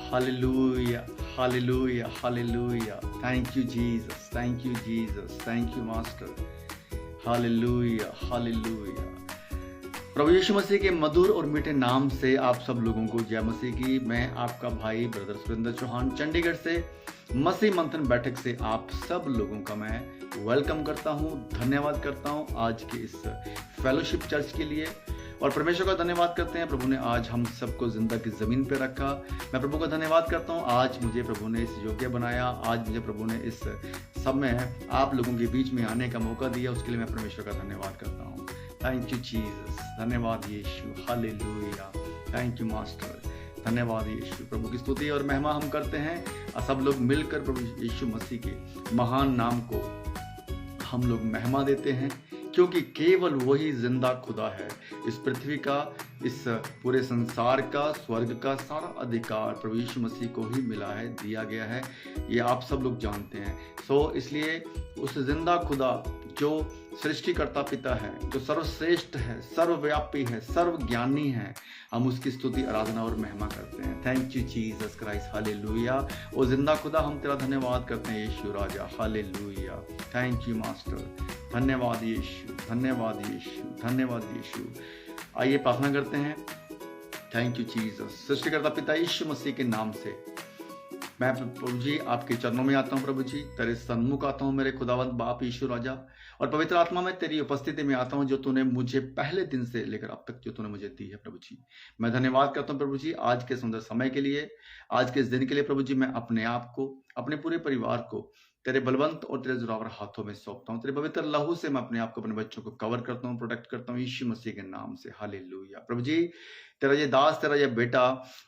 Hallelujah, hallelujah, hallelujah. Thank you, Jesus. Thank you, Jesus. Thank you, Master. Hallelujah, hallelujah. प्रभु यीशु मसीह के मधुर और मीठे नाम से आप सब लोगों को जय मसीह की। मैं आपका भाई ब्रदर सुरेंद्र चौहान चंडीगढ़ से मसीह मंथन बैठक से आप सब लोगों का मैं वेलकम करता हूं, धन्यवाद करता हूं आज के इस फेलोशिप चर्च के लिए। और परमेश्वर का धन्यवाद करते हैं, प्रभु ने आज हम सबको जिंदा की जमीन पे रखा। मैं प्रभु का धन्यवाद करता हूं, आज मुझे प्रभु ने इस योग्य बनाया, आज मुझे प्रभु ने इस समय आप लोगों के बीच में आने का मौका दिया, उसके लिए मैं परमेश्वर का धन्यवाद करता हूं। थैंक यू जीसस, धन्यवाद यीशु, हालेलुया। थैंक यू मास्टर, धन्यवाद यीशु। प्रभु की स्तुति और महिमा हम करते हैं और सब लोग मिलकर प्रभु यीशु मसीह के महान नाम को हम लोग महिमा देते हैं, क्योंकि केवल वही जिंदा खुदा है। इस पृथ्वी का, इस पूरे संसार का, स्वर्ग का सारा अधिकार प्रभु यीशु मसीह को ही मिला है, दिया गया है, ये आप सब लोग जानते हैं। इसलिए उस जिंदा खुदा जो सृष्टिकर्ता पिता है, जो सर्वश्रेष्ठ है, सर्वव्यापी है, सर्वज्ञानी है, हम उसकी स्तुति, आराधना और महिमा करते हैं। Thank you Jesus Christ, hallelujah. ओ जिंदा खुदा, हम तेरा धन्यवाद करते हैं यीशु राजा, हालेलुया। थैंक यू मास्टर, धन्यवाद यीशु, धन्यवाद यीशु, धन्यवाद यीशु। आइए प्रार्थना करते हैं। Thank you Jesus. सृष्टिकर्ता पिता यीशु मसीह के नाम से मैं प्रभु जी आपके चरणों में आता हूँ, प्रभु जी तेरे सन्मुख आता हूँ मेरे खुदावंत बाप यीशु राजा, और पवित्र आत्मा में तेरी उपस्थिति में आता हूँ, जो तूने मुझे पहले दिन से लेकर अब तक जो तूने मुझे दी है प्रभु जी। मैं धन्यवाद करता हूँ प्रभु जी आज के सुंदर समय के लिए, आज के इस दिन के लिए प्रभु जी। मैं अपने आप को, अपने पूरे परिवार को तेरे बलवंत और तेरे जोरावर हाथों में सौंपता हूँ। तेरे पवित्र लहू से मैं अपने आप को, अपने बच्चों को कवर करता हूँ, प्रोटेक्ट करता हूँ यीशु मसीह के नाम से, हालेलुया। प्रभु जी तेरा ये दास, तेरा ये बेटा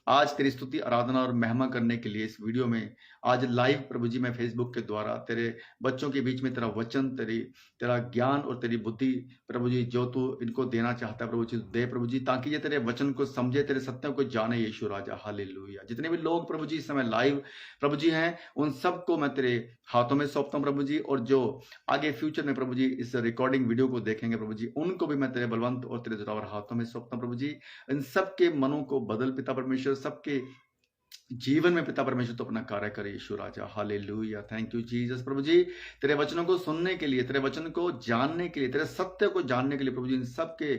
आज तेरी स्तुति, आराधना और महिमा करने के लिए इस वीडियो में आज लाइव प्रभु जी मैं फेसबुक के द्वारा तेरे बच्चों के बीच में तेरा वचन, तेरा ज्ञान और तेरी बुद्धि प्रभु जी जो तू इनको देना चाहता है प्रभु जी दे प्रभु जी, ताकि ये तेरे वचन को समझे, तेरे सत्यों को जाने यीशु राजा, हालेलुया। जितने भी लोग प्रभु जी इस समय लाइव प्रभु जी हैं, उन सबको मैं तेरे हाथों में सौंपता हूँ प्रभु जी, और जो आगे फ्यूचर में प्रभु जी इस रिकॉर्डिंग वीडियो को देखेंगे प्रभु जी, उनको भी मैं तेरे बलवंत और तेरे जोरावर हाथों में सौंपता हूँ प्रभु जी। इन सबके मनों को बदल पिता परमेश्वर, सबके जीवन में पिता परमेश्वर तो अपना कार्य करे यीशु राजा, हालेलुया। Thank you Jesus. प्रभु जी तेरे वचनों को सुनने के लिए, तेरे वचन को जानने के लिए, तेरे सत्य को जानने के लिए प्रभु जी इन सबके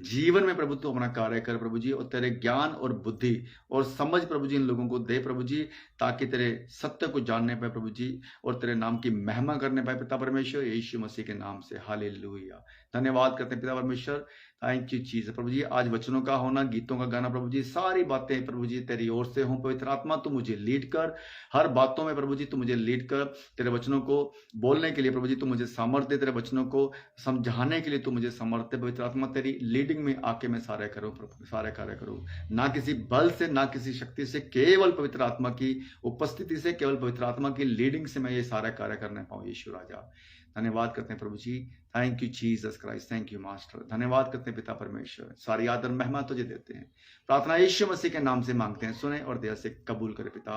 जीवन में प्रभु तो अपना कार्य कर प्रभु जी, और तेरे ज्ञान और बुद्धि और समझ प्रभु जी इन लोगों को दे प्रभु जी, ताकि तेरे सत्य को जानने पाए प्रभु जी, और तेरे नाम की महिमा करने पाए पिता परमेश्वर, यीशु मसीह के नाम से, हालेलुया। धन्यवाद करते हैं पिता परमेश्वर। Thank you Jesus. प्रभु जी आज वचनों का होना, गीतों का गाना प्रभु जी, सारी बातें प्रभु जी तेरी ओर से हों। पवित्र आत्मा तू मुझे लीड कर, हर बातों में प्रभु जी तू मुझे लीड कर। तेरे वचनों को बोलने के लिए प्रभु जी तू मुझे सामर्थ्य दे, तेरे वचनों को समझाने के लिए तू मुझे सामर्थ्य। पवित्र आत्मा तेरी लीडिंग में आके मैं सारे करूँ प्रभु, सारे कार्य करूँ, ना किसी बल से, ना किसी शक्ति से, केवल पवित्र आत्मा की उपस्थिति से, केवल पवित्र आत्मा की लीडिंग से मैं ये सारा कार्य करने पाऊँ यीशु राजा। धन्यवाद करते हैं प्रभु जी। Thank you Jesus Christ, thank you master. धन्यवाद करते हैं पिता परमेश्वर, सारी आदर महिमा तुझे देते हैं। प्रार्थना यीशु मसीह के नाम से मांगते हैं, सुने और दया से कबूल करे पिता।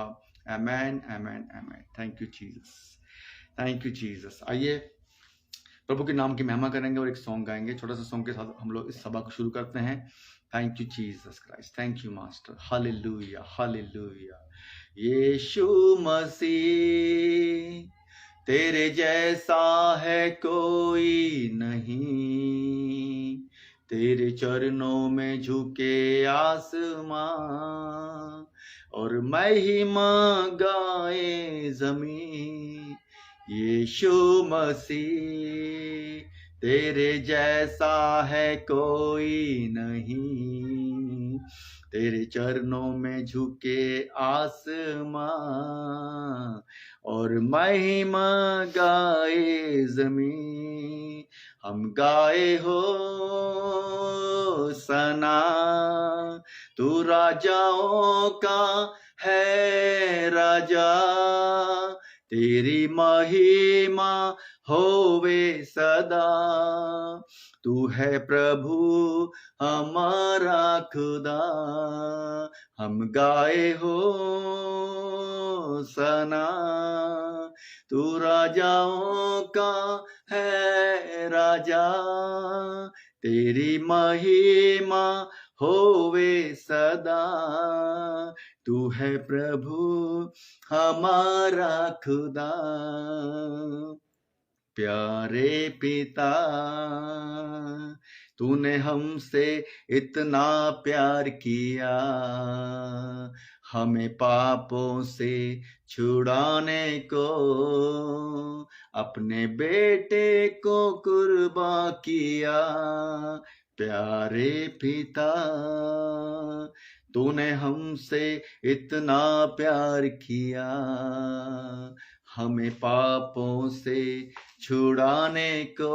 Amen, amen, amen. Thank you Jesus, thank you Jesus. आइए प्रभु के नाम की महिमा करेंगे और एक सॉन्ग गाएंगे। छोटा सा सॉन्ग के साथ हम लोग इस सभा को शुरू करते हैं। Thank you Jesus Christ, thank you master, hallelujah, hallelujah. Yeshu Masih तेरे जैसा है कोई नहीं, तेरे चरणों में झुके आसमां और महिमा गाए जमीन। यीशु मसीह तेरे जैसा है कोई नहीं, तेरे चरणों में झुके आसमां और महिमा गाए जमीन। हम गाए हो सना, तू राजाओं का है राजा, तेरी महिमा होवे सदा। तू है प्रभु हमारा खुदा, हम गाए हो सना, तू राजाओं का है राजा, तेरी महिमा होवे सदा। तू है प्रभु हमारा खुदा, प्यारे पिता, तूने हमसे इतना प्यार किया, हमें पापों से छुड़ाने को अपने बेटे को कुर्बान किया। प्यारे पिता, तूने हमसे इतना प्यार किया, हमें पापों से छुड़ाने को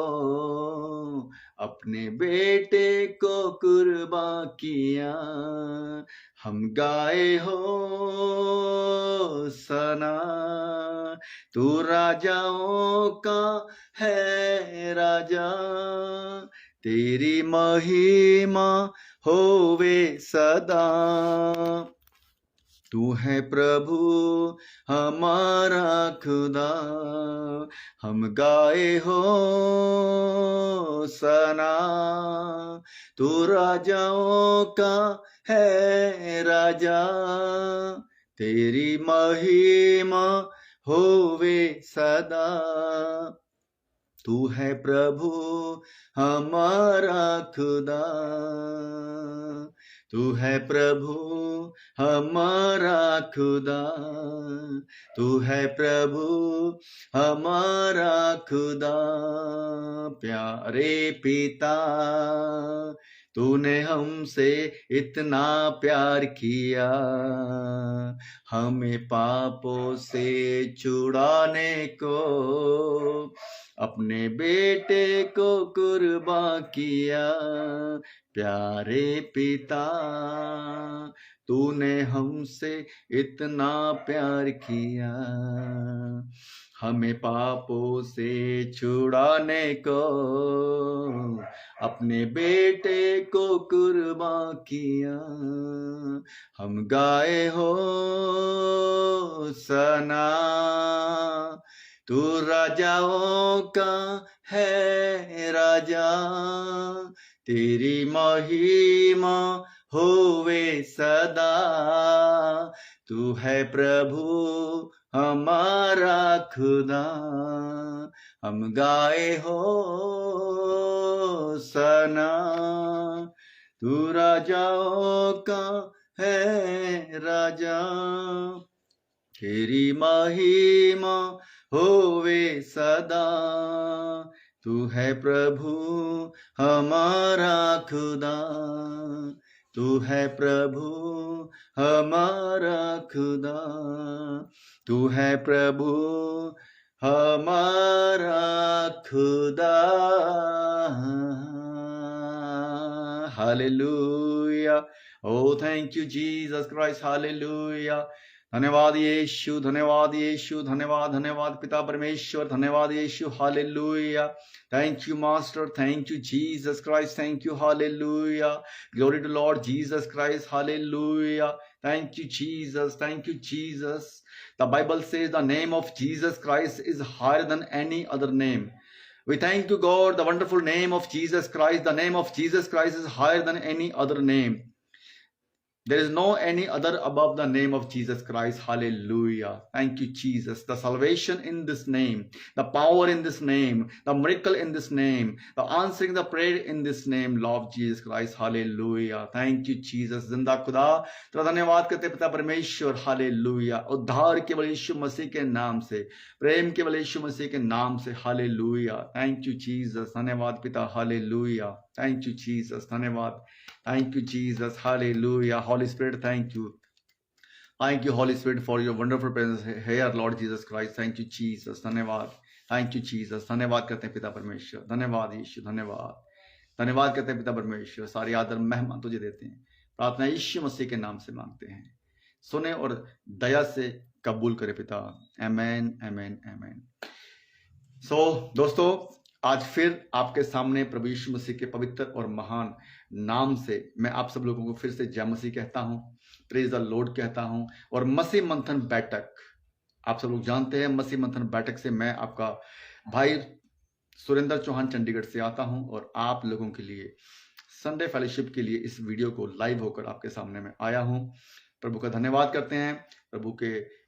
अपने बेटे को कुर्बान किया। हम गाए हो सना, तू राजाओं का है राजा, तेरी महिमा होवे सदा। तू है प्रभु हमारा खुदा, हम गाए हो सना, तू राजाओं का है राजा, तेरी महिमा होवे सदा। तू है प्रभु हमारा खुदा, तू है प्रभु हमारा खुदा, तू है प्रभु हमारा खुदा। प्यारे पिता, तूने हमसे इतना प्यार किया, हमें पापों से छुड़ाने को अपने बेटे को कुर्बान किया। प्यारे पिता, तूने हमसे इतना प्यार किया, हमें पापों से छुड़ाने को अपने बेटे को कुर्बान किया। हम गाए हो सना, तू राजाओं का है राजा, तेरी महिमा होवे सदा। तू है प्रभु हमारा खुदा, हम गाए हो सना, तू राजाओं का है राजा, तेरी महिमा होवे सदा। तू है प्रभु हमारा खुदा, तू है प्रभु हमारा खुदा, तू है प्रभु हमारा खुदा। Hallelujah. Oh, thank you, Jesus Christ. Hallelujah. धन्यवाद यीशु, धन्यवाद यीशु, धन्यवाद धन्यवाद पिता परमेश्वर, धन्यवाद यीशु। Hallelujah. Thank you, Master. Thank you, Jesus Christ. Thank you. Hallelujah. Glory to Lord Jesus Christ. Hallelujah. Thank you, Jesus. Thank you, Jesus. The Bible says the name of Jesus Christ is higher than any other name. We thank you, God, the wonderful name of Jesus Christ. The name of Jesus Christ is higher than any other name. There is no any other above the name of Jesus Christ. Hallelujah. Thank you, Jesus. The salvation in this name, the power in this name, the miracle in this name, the answering the prayer in this name, Lord Jesus Christ. Hallelujah. Thank you, Jesus. जिंदा खुदा तेरा धन्यवाद करते पिता परमेश्वर। Hallelujah. उद्धार केवल यीशु मसीह के नाम से, प्रेम केवल यीशु मसीह के नाम से। हालेलुया। Thank you Jesus. धन्यवाद पिता। हालेलुया। Thank you Jesus. धन्यवाद। Thank you, Jesus. Hallelujah. Holy Spirit, thank you. Thank you, Holy Spirit, for your wonderful presence here, Lord Jesus Christ. Thank you, Jesus. धन्यवाद. Thank you, Jesus. धन्यवाद करते हैं पिता परमेश्वर। धन्यवाद यीशु। धन्यवाद। धन्यवाद करते हैं पिता परमेश्वर। सारी आदर महिमा तुझे देते हैं। प्रार्थना यीशु मसीह के नाम से मांगते हैं। सुने और दया से कबूल करे पिता। आमेन, आमेन, आमेन। दोस्तों, आज फिर आपके सामने प्रभु यीशु मसीह के पवित्र और महान नाम से मैं आप सब लोगों को फिर से जय मसीह कहता हूं, प्रेज द लॉर्ड कहता हूं। और मसीह मंथन बैठक, आप सब लोग जानते हैं, मसीह मंथन बैठक से मैं आपका भाई सुरेंद्र चौहान चंडीगढ़ से आता हूं और आप लोगों के लिए संडे फेलोशिप के लिए इस वीडियो को लाइव होकर आपके सामने में आया हूं। प्रभु का धन्यवाद करते हैं, प्रभु के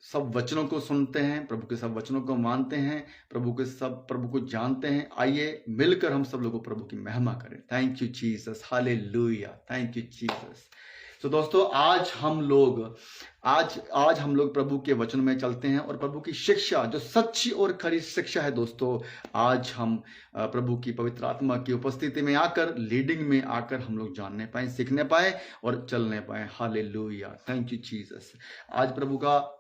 सब वचनों को सुनते हैं, प्रभु के सब वचनों को मानते हैं, प्रभु को जानते हैं। आइए मिलकर हम सब लोगों प्रभु की महिमा करें। Thank you Jesus, hallelujah, thank you Jesus. तो दोस्तों आज हम लोग प्रभु के वचन में चलते हैं और प्रभु की शिक्षा जो सच्ची और खरी शिक्षा है दोस्तों, आज हम प्रभु की पवित्र आत्मा की उपस्थिति में आकर, लीडिंग में आकर हम लोग जानने पाए, सीखने पाए और चलने पाए। Hallelujah, thank you Jesus. आज प्रभु का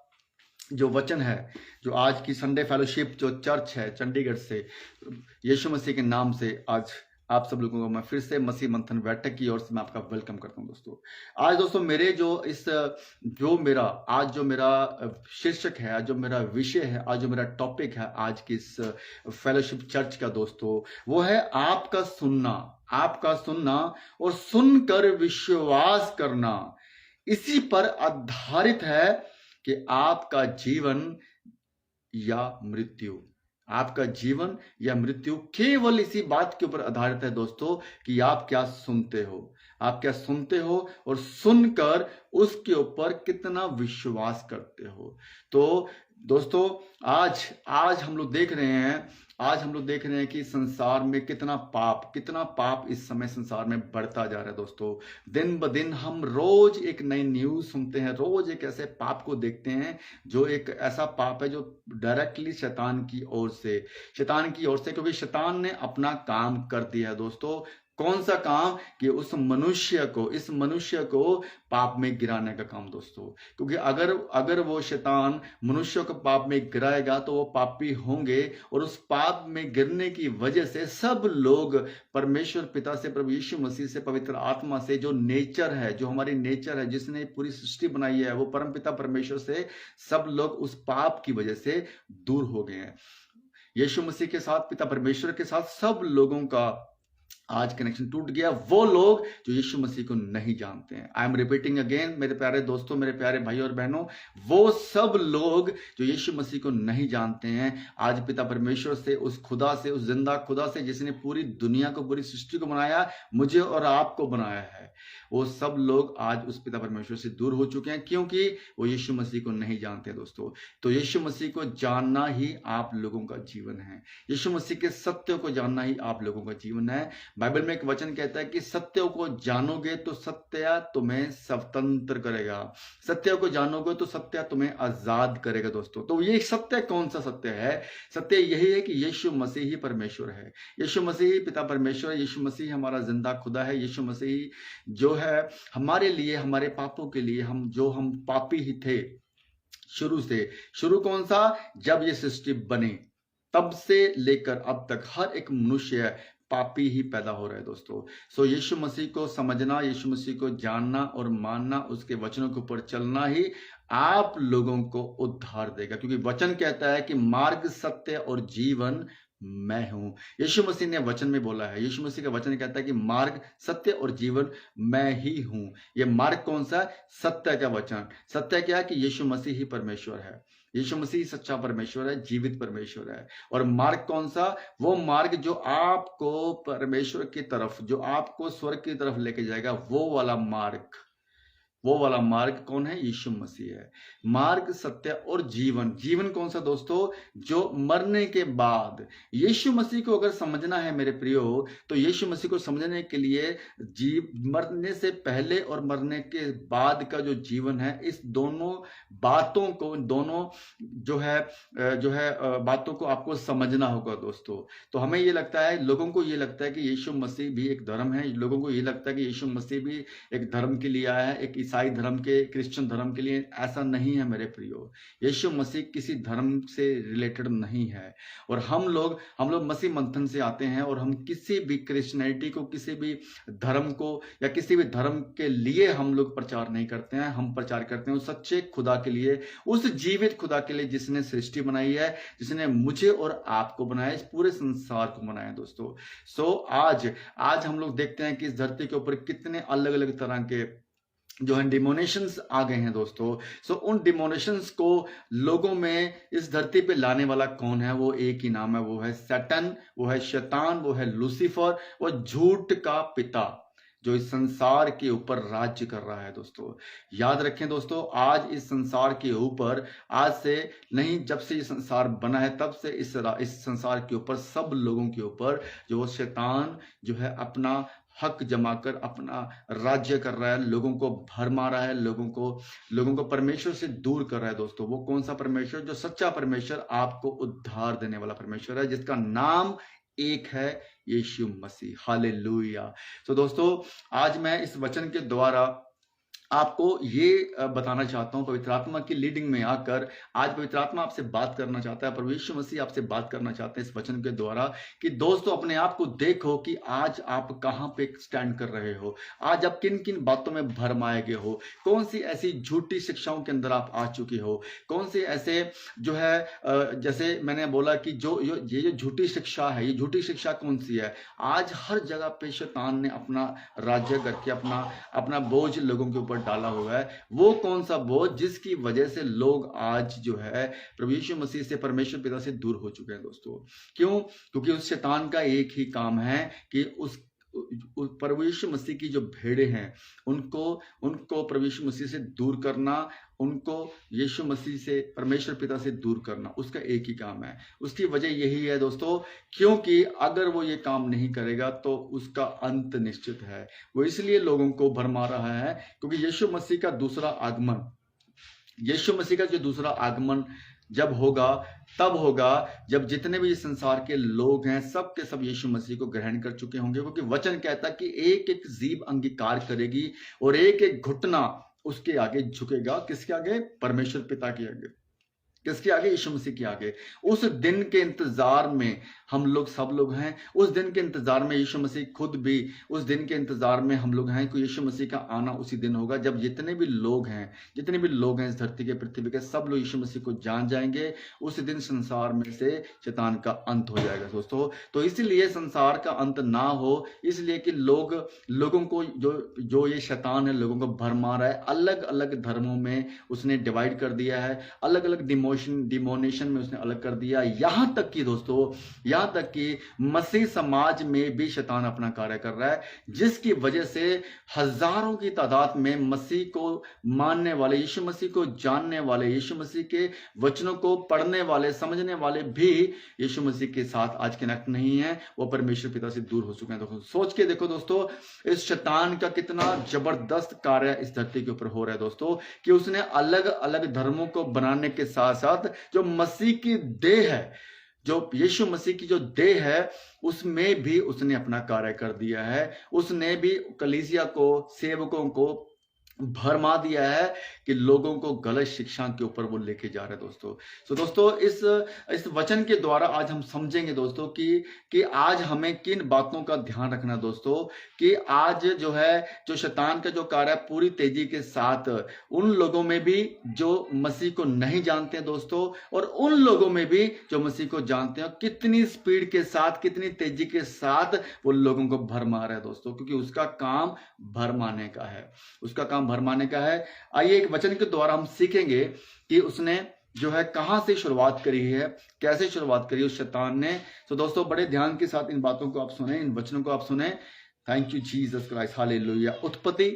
जो वचन है, जो आज की संडे फेलोशिप जो चर्च है चंडीगढ़ से, यीशु मसीह के नाम से आज आप सब लोगों को मैं फिर से मसीह मंथन बैठक की ओर से मैं आपका वेलकम करता हूं दोस्तों। आज दोस्तों मेरे आज जो मेरा शीर्षक है, आज जो मेरा विषय है, आज जो मेरा टॉपिक है आज की इस फेलोशिप चर्च का दोस्तों, वो है आपका सुनना और सुनकर विश्वास करना। इसी पर आधारित है कि आपका जीवन या मृत्यु केवल इसी बात के ऊपर आधारित है दोस्तों कि आप क्या सुनते हो और सुनकर उसके ऊपर कितना विश्वास करते हो। तो दोस्तों आज हम लोग देख रहे हैं कि संसार में कितना पाप इस समय संसार में बढ़ता जा रहा है दोस्तों। दिन ब दिन हम रोज एक नई न्यूज सुनते हैं, रोज एक ऐसे पाप को देखते हैं जो एक ऐसा पाप है जो डायरेक्टली शैतान की ओर से, क्योंकि शैतान ने अपना काम कर दिया है दोस्तों। कौन सा काम? कि इस मनुष्य को पाप में गिराने का काम दोस्तों। क्योंकि अगर वो शैतान मनुष्य को पाप में गिराएगा तो वो पापी होंगे, और उस पाप में गिरने की वजह से सब लोग परमेश्वर पिता से, प्रभु यीशु मसीह से, पवित्र आत्मा से, जो हमारी नेचर है, जिसने पूरी सृष्टि बनाई है, वो परमपिता परमेश्वर से सब लोग उस पाप की वजह से दूर हो गए हैं। यीशु मसीह के साथ, पिता परमेश्वर के साथ सब लोगों का आज कनेक्शन टूट गया। वो लोग जो यीशु मसीह को नहीं जानते हैं, आई एम रिपीटिंग अगेन मेरे प्यारे दोस्तों, मेरे प्यारे भाई और बहनों, वो सब लोग जो यीशु मसीह को नहीं जानते हैं, आज पिता परमेश्वर से, उस जिंदा खुदा से, जिसने पूरी दुनिया को, पूरी सृष्टि को बनाया, मुझे और आपको बनाया है, वो सब लोग आज उस पिता परमेश्वर से दूर हो चुके हैं, क्योंकि वो यीशु मसीह को नहीं जानते दोस्तों। तो यीशु मसीह को जानना ही आप लोगों का जीवन है, यीशु मसीह के सत्य को जानना ही आप लोगों का जीवन है। बाइबल में एक वचन कहता है कि सत्य को जानोगे तो सत्य तुम्हें स्वतंत्र करेगा, सत्य को जानोगे तो सत्य तुम्हें आजाद करेगा दोस्तों। तो ये सत्य कौन सा सत्य है? सत्य यही है कि यीशु मसीह ही परमेश्वर है, यीशु मसीह ही पिता परमेश्वर है, यीशु मसीह हमारा जिंदा खुदा है, यीशु मसीह जो है हमारे लिए, हमारे पापों के लिए, हम पापी ही थे शुरू कौन सा? जब ये सृष्टि बनी तब से लेकर अब तक हर एक मनुष्य पापी ही पैदा हो रहा है दोस्तों। सो यीशु मसीह को समझना, यीशु मसीह को जानना और मानना, उसके वचनों के ऊपर चलना ही आप लोगों को उद्धार देगा, क्योंकि वचन कहता है कि मार्ग, सत्य और जीवन मैं हूं। यीशु मसीह ने वचन में बोला है, यीशु मसीह का वचन कहता है कि मार्ग, सत्य और जीवन मैं ही हूं। ये मार्ग कौन सा? सत्य का वचन। सत्य क्या है? कि यीशु मसीह ही परमेश्वर है, यीशु मसीह सच्चा परमेश्वर है, जीवित परमेश्वर है। और मार्ग कौन सा? वो मार्ग जो आपको परमेश्वर की तरफ, जो आपको स्वर्ग की तरफ लेके जाएगा, वो वाला मार्ग कौन है? यीशु मसीह है। मार्ग, सत्य और जीवन कौन सा दोस्तों? जो मरने के बाद, यीशु मसीह को अगर समझना है मेरे प्रियो, तो यीशु मसीह को समझने के लिए मरने से पहले और मरने के बाद का जो जीवन है, इस दोनों बातों को, बातों को आपको समझना होगा दोस्तों। तो हमें ये लगता है, लोगों को ये लगता है कि यीशु मसीह भी एक धर्म है, लोगों को ये लगता है कि यीशु मसीह भी एक धर्म के लिए आया है, एक ईसाई धर्म के, क्रिश्चियन धर्म के लिए। ऐसा नहीं है मेरे प्रियो, यीशु मसीह किसी धर्म से रिलेटेड नहीं है। और हम लोग मसीह मंथन से आते हैं, और हम किसी भी क्रिश्चियनिटी को, किसी भी धर्म को या किसी भी धर्म के लिए हम लोग प्रचार नहीं करते हैं। हम प्रचार करते हैं उस सच्चे खुदा के लिए, उस जीवित खुदा के लिए, जिसने सृष्टि बनाई है, जिसने मुझे और आपको बनाया, इस पूरे संसार को बनाया दोस्तों। सो आज हम लोग देखते हैं कि इस धरती के ऊपर कितने अलग अलग तरह के जो है डिमोनेशंस आ गए हैं दोस्तों। सो उन डिमोनेशंस को लोगों में, इस धरती पे लाने वाला कौन है? वो एक ही नाम है, वो है सैटन, वो है शैतान, वो है लूसीफर, वो झूठ का पिता, जो इस संसार के ऊपर राज्य कर रहा है दोस्तों। याद रखें दोस्तों, आज इस संसार के ऊपर, आज से नहीं, जब से ये संसार बना है तब से इस संसार के ऊपर, सब लोगों के ऊपर जो वो शैतान जो है अपना हक जमा कर अपना राज्य कर रहा है, लोगों को भरमा रहा है, लोगों को परमेश्वर से दूर कर रहा है दोस्तों। वो कौन सा परमेश्वर? जो सच्चा परमेश्वर, आपको उद्धार देने वाला परमेश्वर है, जिसका नाम एक है, यीशु मसीह। हालेलुया। तो दोस्तों, आज मैं इस वचन के द्वारा आपको ये बताना चाहता हूं, पवित्र आत्मा की लीडिंग में आकर आज पवित्र आत्मा आपसे बात करना चाहता है, प्रभु यीशु मसीह आपसे बात करना चाहते हैं इस वचन के द्वारा कि दोस्तों अपने आप को देखो कि आज आप कहां पे स्टैंड कर रहे हो, आज आप किन किन बातों में भरमाए गए हो, कौन सी ऐसी झूठी शिक्षाओं के अंदर आप आ चुके हो, कौन सी ऐसे जो है जैसे मैंने बोला कि ये जो झूठी शिक्षा है, ये झूठी शिक्षा कौन सी है? आज हर जगह पे शैतान ने अपना राज्य करके अपना बोझ लोगों के ऊपर डाला हुआ है। वो कौन सा बोझ? जिसकी वजह से लोग आज जो है प्रभु यीशु मसीह से, परमेश्वर पिता से दूर हो चुके हैं दोस्तों। क्यों? क्योंकि उस शैतान का एक ही काम है कि उस प्रभु यीशु मसीह की जो भेड़े हैं उनको प्रभु यीशु मसीह से दूर करना, उनको यीशु मसीह से, परमेश्वर पिता से दूर करना, उसका एक ही काम है। उसकी वजह यही है दोस्तों, क्योंकि अगर वो ये काम नहीं करेगा तो उसका अंत निश्चित है। वो इसलिए लोगों को भरमा रहा है क्योंकि यीशु मसीह का दूसरा आगमन जब होगा, तब होगा जब जितने भी संसार के लोग हैं सब के सब यीशु मसीह को ग्रहण कर चुके होंगे। क्योंकि वचन कहता है कि एक एक जीभ अंगीकार करेगी और एक एक घुटना उसके आगे झुकेगा। किसके आगे? परमेश्वर पिता के आगे। किसके आगे? यीशु मसीह के आगे। उस दिन के इंतजार में हम लोग, सब लोग हैं। उस दिन के इंतजार में यीशु मसीह खुद भी उस दिन के इंतजार में हम लोग हैं कि यीशु मसीह का आना उसी दिन होगा जब जितने भी लोग हैं इस धरती के, पृथ्वी के, सब लोग यीशु मसीह को जान जाएंगे। उस दिन संसार में से शैतान का अंत हो जाएगा दोस्तों। तो इसलिए संसार का अंत ना हो, इसलिए कि लोगों को जो ये शैतान है लोगों को भरमा रहा है, अलग अलग धर्मों में उसने डिवाइड कर दिया है, अलग अलग डिमोनेशन में उसने अलग कर दिया। यहां तक कि दोस्तों, यहां तक कि मसीह समाज में भी शैतान अपना कार्य कर रहा है, जिसकी वजह से हजारों की तादाद में मसीह को मानने वाले, यीशु मसीह को जानने वाले, यीशु मसीह के वचनों को पढ़ने वाले, समझने वाले भी यीशु मसीह के साथ आज कनेक्ट नहीं है। वो परमेश्वर पिता से दूर हो चुके हैं। दोस्तों सोच के देखो दोस्तों, इस शैतान का कितना जबरदस्त कार्य इस धरती के ऊपर हो रहा है दोस्तों, कि उसने अलग अलग धर्मों को बनाने के साथ साथ जो मसीह की देह है, जो यीशु मसीह की जो देह है, उसमें भी उसने अपना कार्य कर दिया है। उसने भी कलीसिया को, सेवकों को भरमा दिया है कि लोगों को गलत शिक्षा के ऊपर वो लेके जा रहे हैं दोस्तों। तो दोस्तों इस वचन के द्वारा आज हम समझेंगे दोस्तों कि आज हमें किन बातों का ध्यान रखना दोस्तों, कि आज जो है जो शैतान का जो कार्य है पूरी तेजी के साथ उन लोगों में भी जो मसीह को नहीं जानते हैं दोस्तों, और उन लोगों में भी जो मसीह को जानते हैं, कितनी स्पीड के साथ, कितनी तेजी के साथ वो लोगों को भरमा रहा है दोस्तों, क्योंकि उसका काम भरमाने का है, उसका काम भरमाने का है। आइए एक वचन के द्वारा हम सीखेंगे कि उसने जो है कहां से शुरुआत करी है, कैसे शुरुआत करी उस शैतान ने। तो दोस्तों बड़े ध्यान के साथ इन बातों को आप सुने, इन वचनों को आप सुने। Thank you Jesus Christ, hallelujah. उत्पत्ति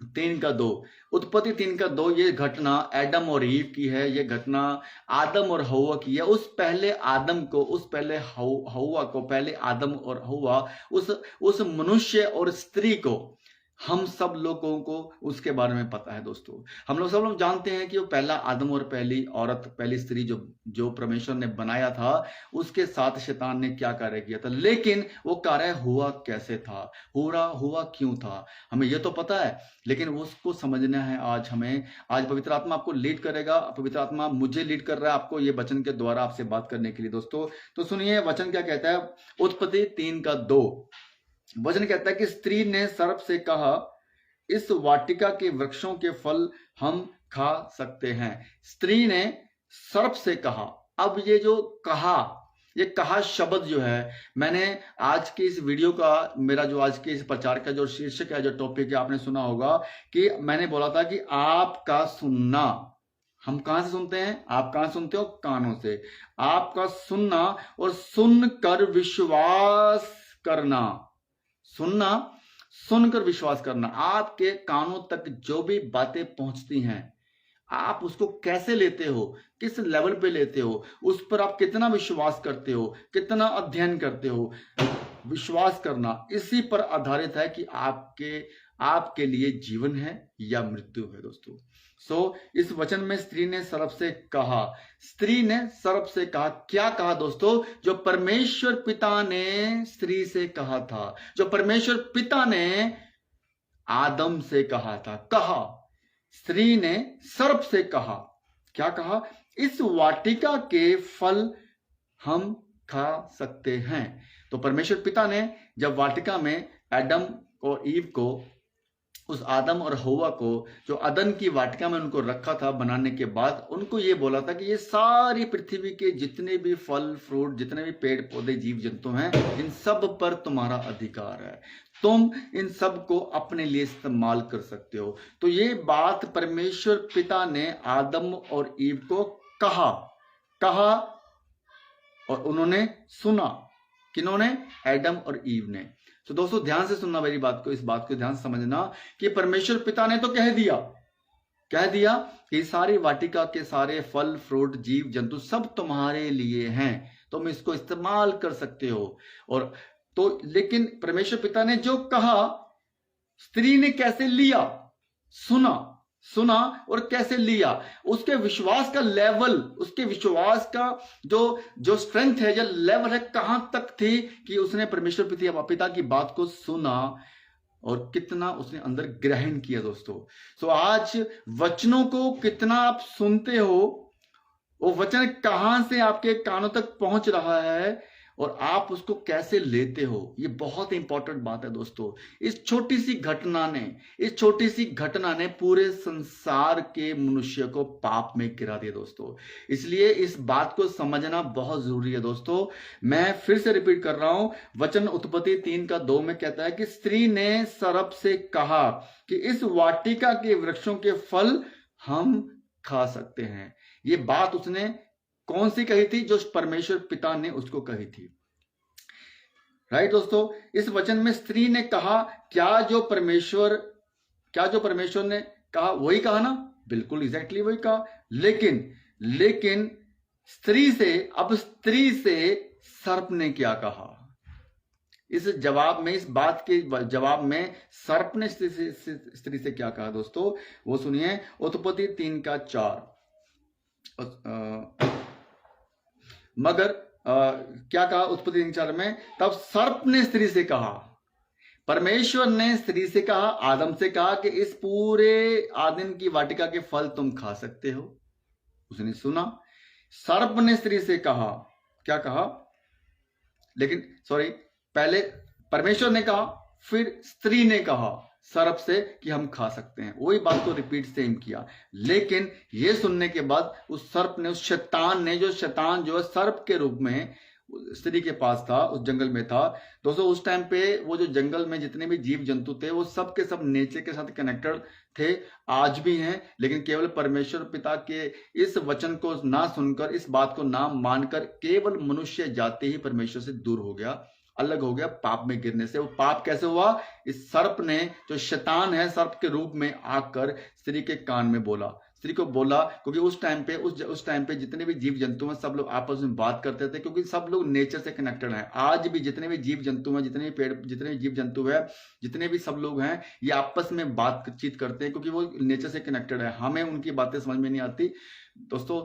3:2 ये घटना एडम और ईव की है। ये घटना आदम और हव्वा की है। उस पहले हव्वा को, पहले आदम और हव्वा, उस मनुष्य और स्त्री को, हम सब लोगों को उसके बारे में पता है दोस्तों। हम लोग सब लोग जानते हैं कि वो पहला आदम और पहली औरत, पहली स्त्री जो परमेश्वर ने बनाया था, उसके साथ शैतान ने क्या कार्य किया था। लेकिन वो कार्य हुआ कैसे था, हुआ क्यों था, हमें ये तो पता है, लेकिन उसको समझना है। आज पवित्र आत्मा आपको लीड करेगा, पवित्र आत्मा मुझे लीड कर रहा है आपको ये वचन के द्वारा आपसे बात करने के लिए दोस्तों। तो सुनिए वचन क्या कहता है। उत्पत्ति 3:2 वचन कहता है कि स्त्री ने सर्प से कहा, इस वाटिका के वृक्षों के फल हम खा सकते हैं। स्त्री ने सर्प से कहा। अब ये जो कहा शब्द जो है, मैंने आज की इस वीडियो का, मेरा जो आज के इस प्रचार का जो शीर्षक है, जो टॉपिक है, आपने सुना होगा कि मैंने बोला था कि आपका सुनना, हम कहां से सुनते हैं? आप कहां सुनते हो? कानों से। आपका सुनना और सुनकर विश्वास करना। सुनकर विश्वास करना। आपके कानों तक जो भी बातें पहुंचती हैं, आप उसको कैसे लेते हो, किस लेवल पे लेते हो, उस पर आप कितना विश्वास करते हो, कितना अध्ययन करते हो। विश्वास करना इसी पर आधारित है कि आपके लिए जीवन है या मृत्यु है दोस्तों। इस वचन में स्त्री ने सर्प से कहा, क्या कहा दोस्तों? जो परमेश्वर पिता ने स्त्री से कहा था, जो परमेश्वर पिता ने आदम से कहा था। स्त्री ने सर्प से कहा, क्या कहा? इस वाटिका के फल हम खा सकते हैं। तो परमेश्वर पिता ने जब वाटिका में एडम और ईव को, उस आदम और हवा को जो अदन की वाटिका में उनको रखा था बनाने के बाद, उनको ये बोला था कि ये सारी पृथ्वी के जितने भी फल फ्रूट, जितने भी पेड़ पौधे जीव जंतु हैं, इन सब पर तुम्हारा अधिकार है, तुम इन सब को अपने लिए इस्तेमाल कर सकते हो। तो ये बात परमेश्वर पिता ने आदम और ईव को कहा और उन्होंने सुना। किन्होंने? एडम और ईव ने। तो दोस्तों ध्यान से सुनना मेरी बात को, इस बात को ध्यान से समझना कि परमेश्वर पिता ने तो कह दिया कि सारी वाटिका के सारे फल फ्रूट जीव जंतु सब तुम्हारे लिए हैं, तुम इसको इस्तेमाल कर सकते हो। और तो लेकिन परमेश्वर पिता ने जो कहा, स्त्री ने कैसे लिया? सुना और कैसे लिया? उसके विश्वास का लेवल, उसके विश्वास का जो स्ट्रेंथ है, जो लेवल है, कहां तक थी कि उसने परमेश्वर पिता की बात को सुना और कितना उसने अंदर ग्रहण किया दोस्तों। आज वचनों को कितना आप सुनते हो, वो वचन कहां से आपके कानों तक पहुंच रहा है और आप उसको कैसे लेते हो, ये बहुत इंपॉर्टेंट बात है दोस्तों। इस छोटी सी घटना ने पूरे संसार के मनुष्य को पाप में गिरा दिया दोस्तों। इसलिए इस बात को समझना बहुत जरूरी है दोस्तों। मैं फिर से रिपीट कर रहा हूं, वचन उत्पत्ति 3:2 में कहता है कि स्त्री ने सर्प से कहा कि इस वाटिका के वृक्षों के फल हम खा सकते हैं। ये बात उसने कौन सी कही थी? जो परमेश्वर पिता ने उसको कही थी। राइट दोस्तों, इस वचन में स्त्री ने कहा, क्या जो परमेश्वर ने कहा वही कहा ना? बिल्कुल एग्जैक्टली वही कहा। लेकिन स्त्री से सर्प ने क्या कहा? इस बात के जवाब में सर्प ने स्त्री से क्या कहा दोस्तों? वो सुनिए, उत्पत्ति 3:4। मगर क्या कहा उत्पत्ति 3:4 में? तब सर्प ने स्त्री से कहा, परमेश्वर ने स्त्री से कहा, आदम से कहा कि इस पूरे आदम की वाटिका के फल तुम खा सकते हो। उसने सुना। सर्प ने स्त्री से कहा, क्या कहा? पहले परमेश्वर ने कहा, फिर स्त्री ने कहा सर्प से कि हम खा सकते हैं। वही बात को रिपीट सेम किया। लेकिन ये सुनने के बाद उस सर्प ने, उस शैतान ने, जो है सर्प के रूप में स्त्री के पास था, उस जंगल में था दोस्तों। उस टाइम पे वो जो जंगल में जितने भी जीव जंतु थे, वो सब के सब नेचर के साथ कनेक्टेड थे, आज भी हैं। लेकिन केवल परमेश्वर पिता के इस वचन को ना सुनकर, इस बात को ना मानकर, केवल मनुष्य जाति ही परमेश्वर से दूर हो गया, अलग हो गया पाप में गिरने से। वो पाप कैसे हुआ? इस सर्प ने, जो शैतान है, सर्प के रूप में आकर स्त्री के कान में बोला, क्योंकि उस टाइम पे जितने भी जीव जंतु हैं सब लोग आपस में बात करते थे, क्योंकि सब लोग नेचर से कनेक्टेड हैं। आज भी जितने भी जीव जंतु हैं, जितने भी पेड़, जितने भी जीव जंतु है, जितने भी सब लोग हैं, ये आपस में बातचीत करते हैं, क्योंकि वो नेचर से कनेक्टेड है। हमें उनकी बातें समझ में नहीं आती दोस्तों।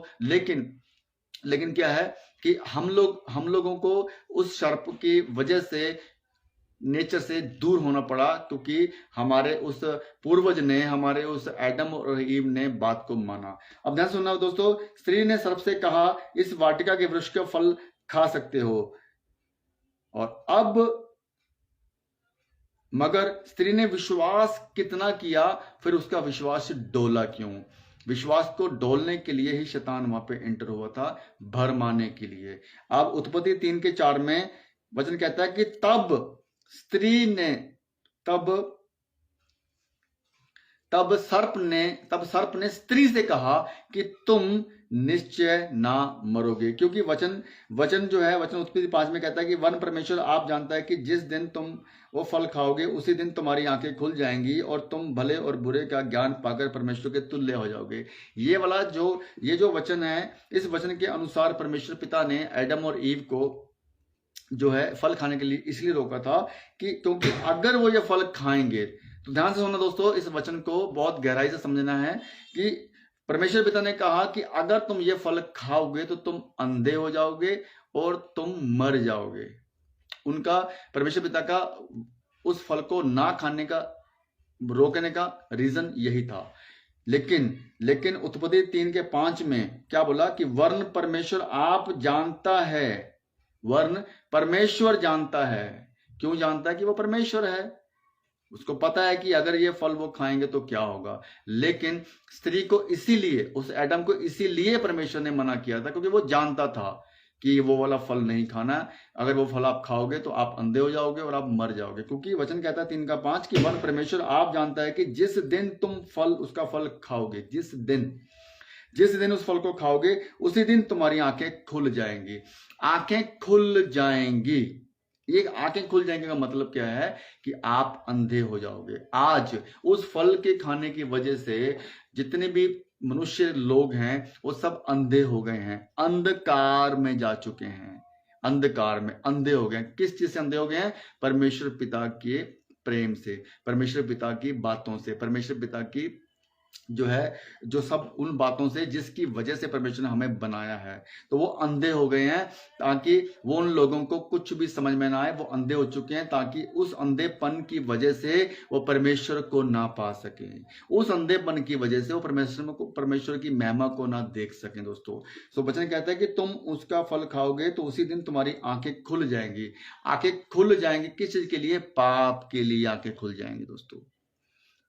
लेकिन क्या है कि हम लोगों को उस सर्प की वजह से नेचर से दूर होना पड़ा, क्योंकि हमारे उस पूर्वज ने, हमारे उस एडम और ईव ने बात को माना। अब ध्यान सुनना दोस्तों, स्त्री ने सर्प से कहा, इस वाटिका के वृक्ष का फल खा सकते हो। और अब मगर स्त्री ने विश्वास कितना किया, फिर उसका विश्वास डोला क्यों? विश्वास को डोलने के लिए ही शैतान वहां पे एंटर हुआ था, भरमाने के लिए। अब उत्पत्ति 3:4 में वचन कहता है कि तब तब सर्प ने स्त्री से कहा कि तुम निश्चय ना मरोगे, क्योंकि वचन जो है, वचन उत्पत्ति 5 में कहता है कि वन परमेश्वर आप जानता है कि जिस दिन तुम वो फल खाओगे उसी दिन तुम्हारी आंखें खुल जाएंगी और तुम भले और बुरे का ज्ञान पाकर परमेश्वर के तुल्य हो जाओगे। ये जो वचन है, इस वचन के अनुसार परमेश्वर पिता ने एडम और ईव को जो है फल खाने के लिए इसलिए रोका था कि क्योंकि अगर वो ये फल खाएंगे, तो ध्यान से सुनना दोस्तों, इस वचन को बहुत गहराई से समझना है कि परमेश्वर पिता ने कहा कि अगर तुम ये फल खाओगे तो तुम अंधे हो जाओगे और तुम मर जाओगे। उनका, परमेश्वर पिता का उस फल को ना खाने का, रोकने का रीजन यही था। लेकिन उत्पत्ति 3:5 में क्या बोला कि वर्ण परमेश्वर आप जानता है, वर्ण परमेश्वर जानता है। क्यों जानता है? कि वो परमेश्वर है, उसको पता है कि अगर ये फल वो खाएंगे तो क्या होगा। लेकिन स्त्री को इसीलिए, उस एडम को इसीलिए परमेश्वर ने मना किया था क्योंकि वो जानता था कि वो वाला फल नहीं खाना, अगर वो फल आप खाओगे तो आप अंधे हो जाओगे और आप मर जाओगे। क्योंकि वचन कहता है 3:5 कि वन परमेश्वर आप जानता है कि जिस दिन तुम उसका फल खाओगे, जिस दिन उस फल को खाओगे उसी दिन तुम्हारी आंखें खुल जाएंगी। आंखें खुल जाएंगी, ये आंखें खुल जाएंगे का मतलब क्या है? कि आप अंधे हो जाओगे। आज उस फल के खाने की वजह से जितने भी मनुष्य लोग हैं वो सब अंधे हो गए हैं, अंधकार में जा चुके हैं, अंधकार में अंधे हो गए। किस चीज से अंधे हो गए हैं? परमेश्वर पिता के प्रेम से, परमेश्वर पिता की बातों से, परमेश्वर पिता की जो है, जो सब उन बातों से जिसकी वजह से परमेश्वर ने हमें बनाया है। तो वो अंधे हो गए हैं ताकि वो उन लोगों को कुछ भी समझ में ना आए। वो अंधे हो चुके हैं ताकि उस अंधेपन की वजह से वो परमेश्वर को ना पा सके, उस अंधेपन की वजह से वो परमेश्वर की महिमा को ना देख सकें। दोस्तों, सो वचन कहता है कि तुम उसका फल खाओगे तो उसी दिन तुम्हारी आंखें खुल जाएंगी। आंखें खुल जाएंगी किस चीज के लिए? पाप के लिए आंखें खुल जाएंगी दोस्तों,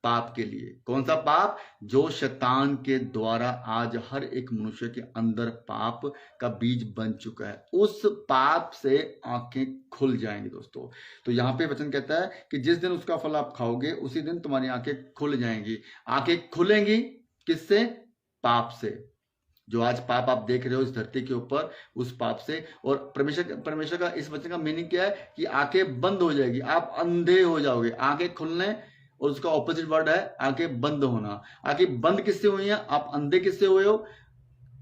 पाप के लिए। कौन सा पाप? जो शैतान के द्वारा आज हर एक मनुष्य के अंदर पाप का बीज बन चुका है, उस पाप से आंखें खुल जाएंगी दोस्तों। तो यहाँ पे वचन कहता है कि जिस दिन उसका फल आप खाओगे उसी दिन तुम्हारी आंखें खुल जाएंगी। आंखें खुलेंगी किससे? पाप से। जो आज पाप आप देख रहे हो इस धरती के ऊपर, उस पाप से। और परमेश्वर का इस वचन का मीनिंग क्या है? कि आंखें बंद हो जाएगी, आप अंधे हो जाओगे। आंखें खुलने और उसका ऑपोजिट वर्ड है आंखें बंद होना। आंखें बंद किससे हुई हैं? आप अंधे किससे हुए हो?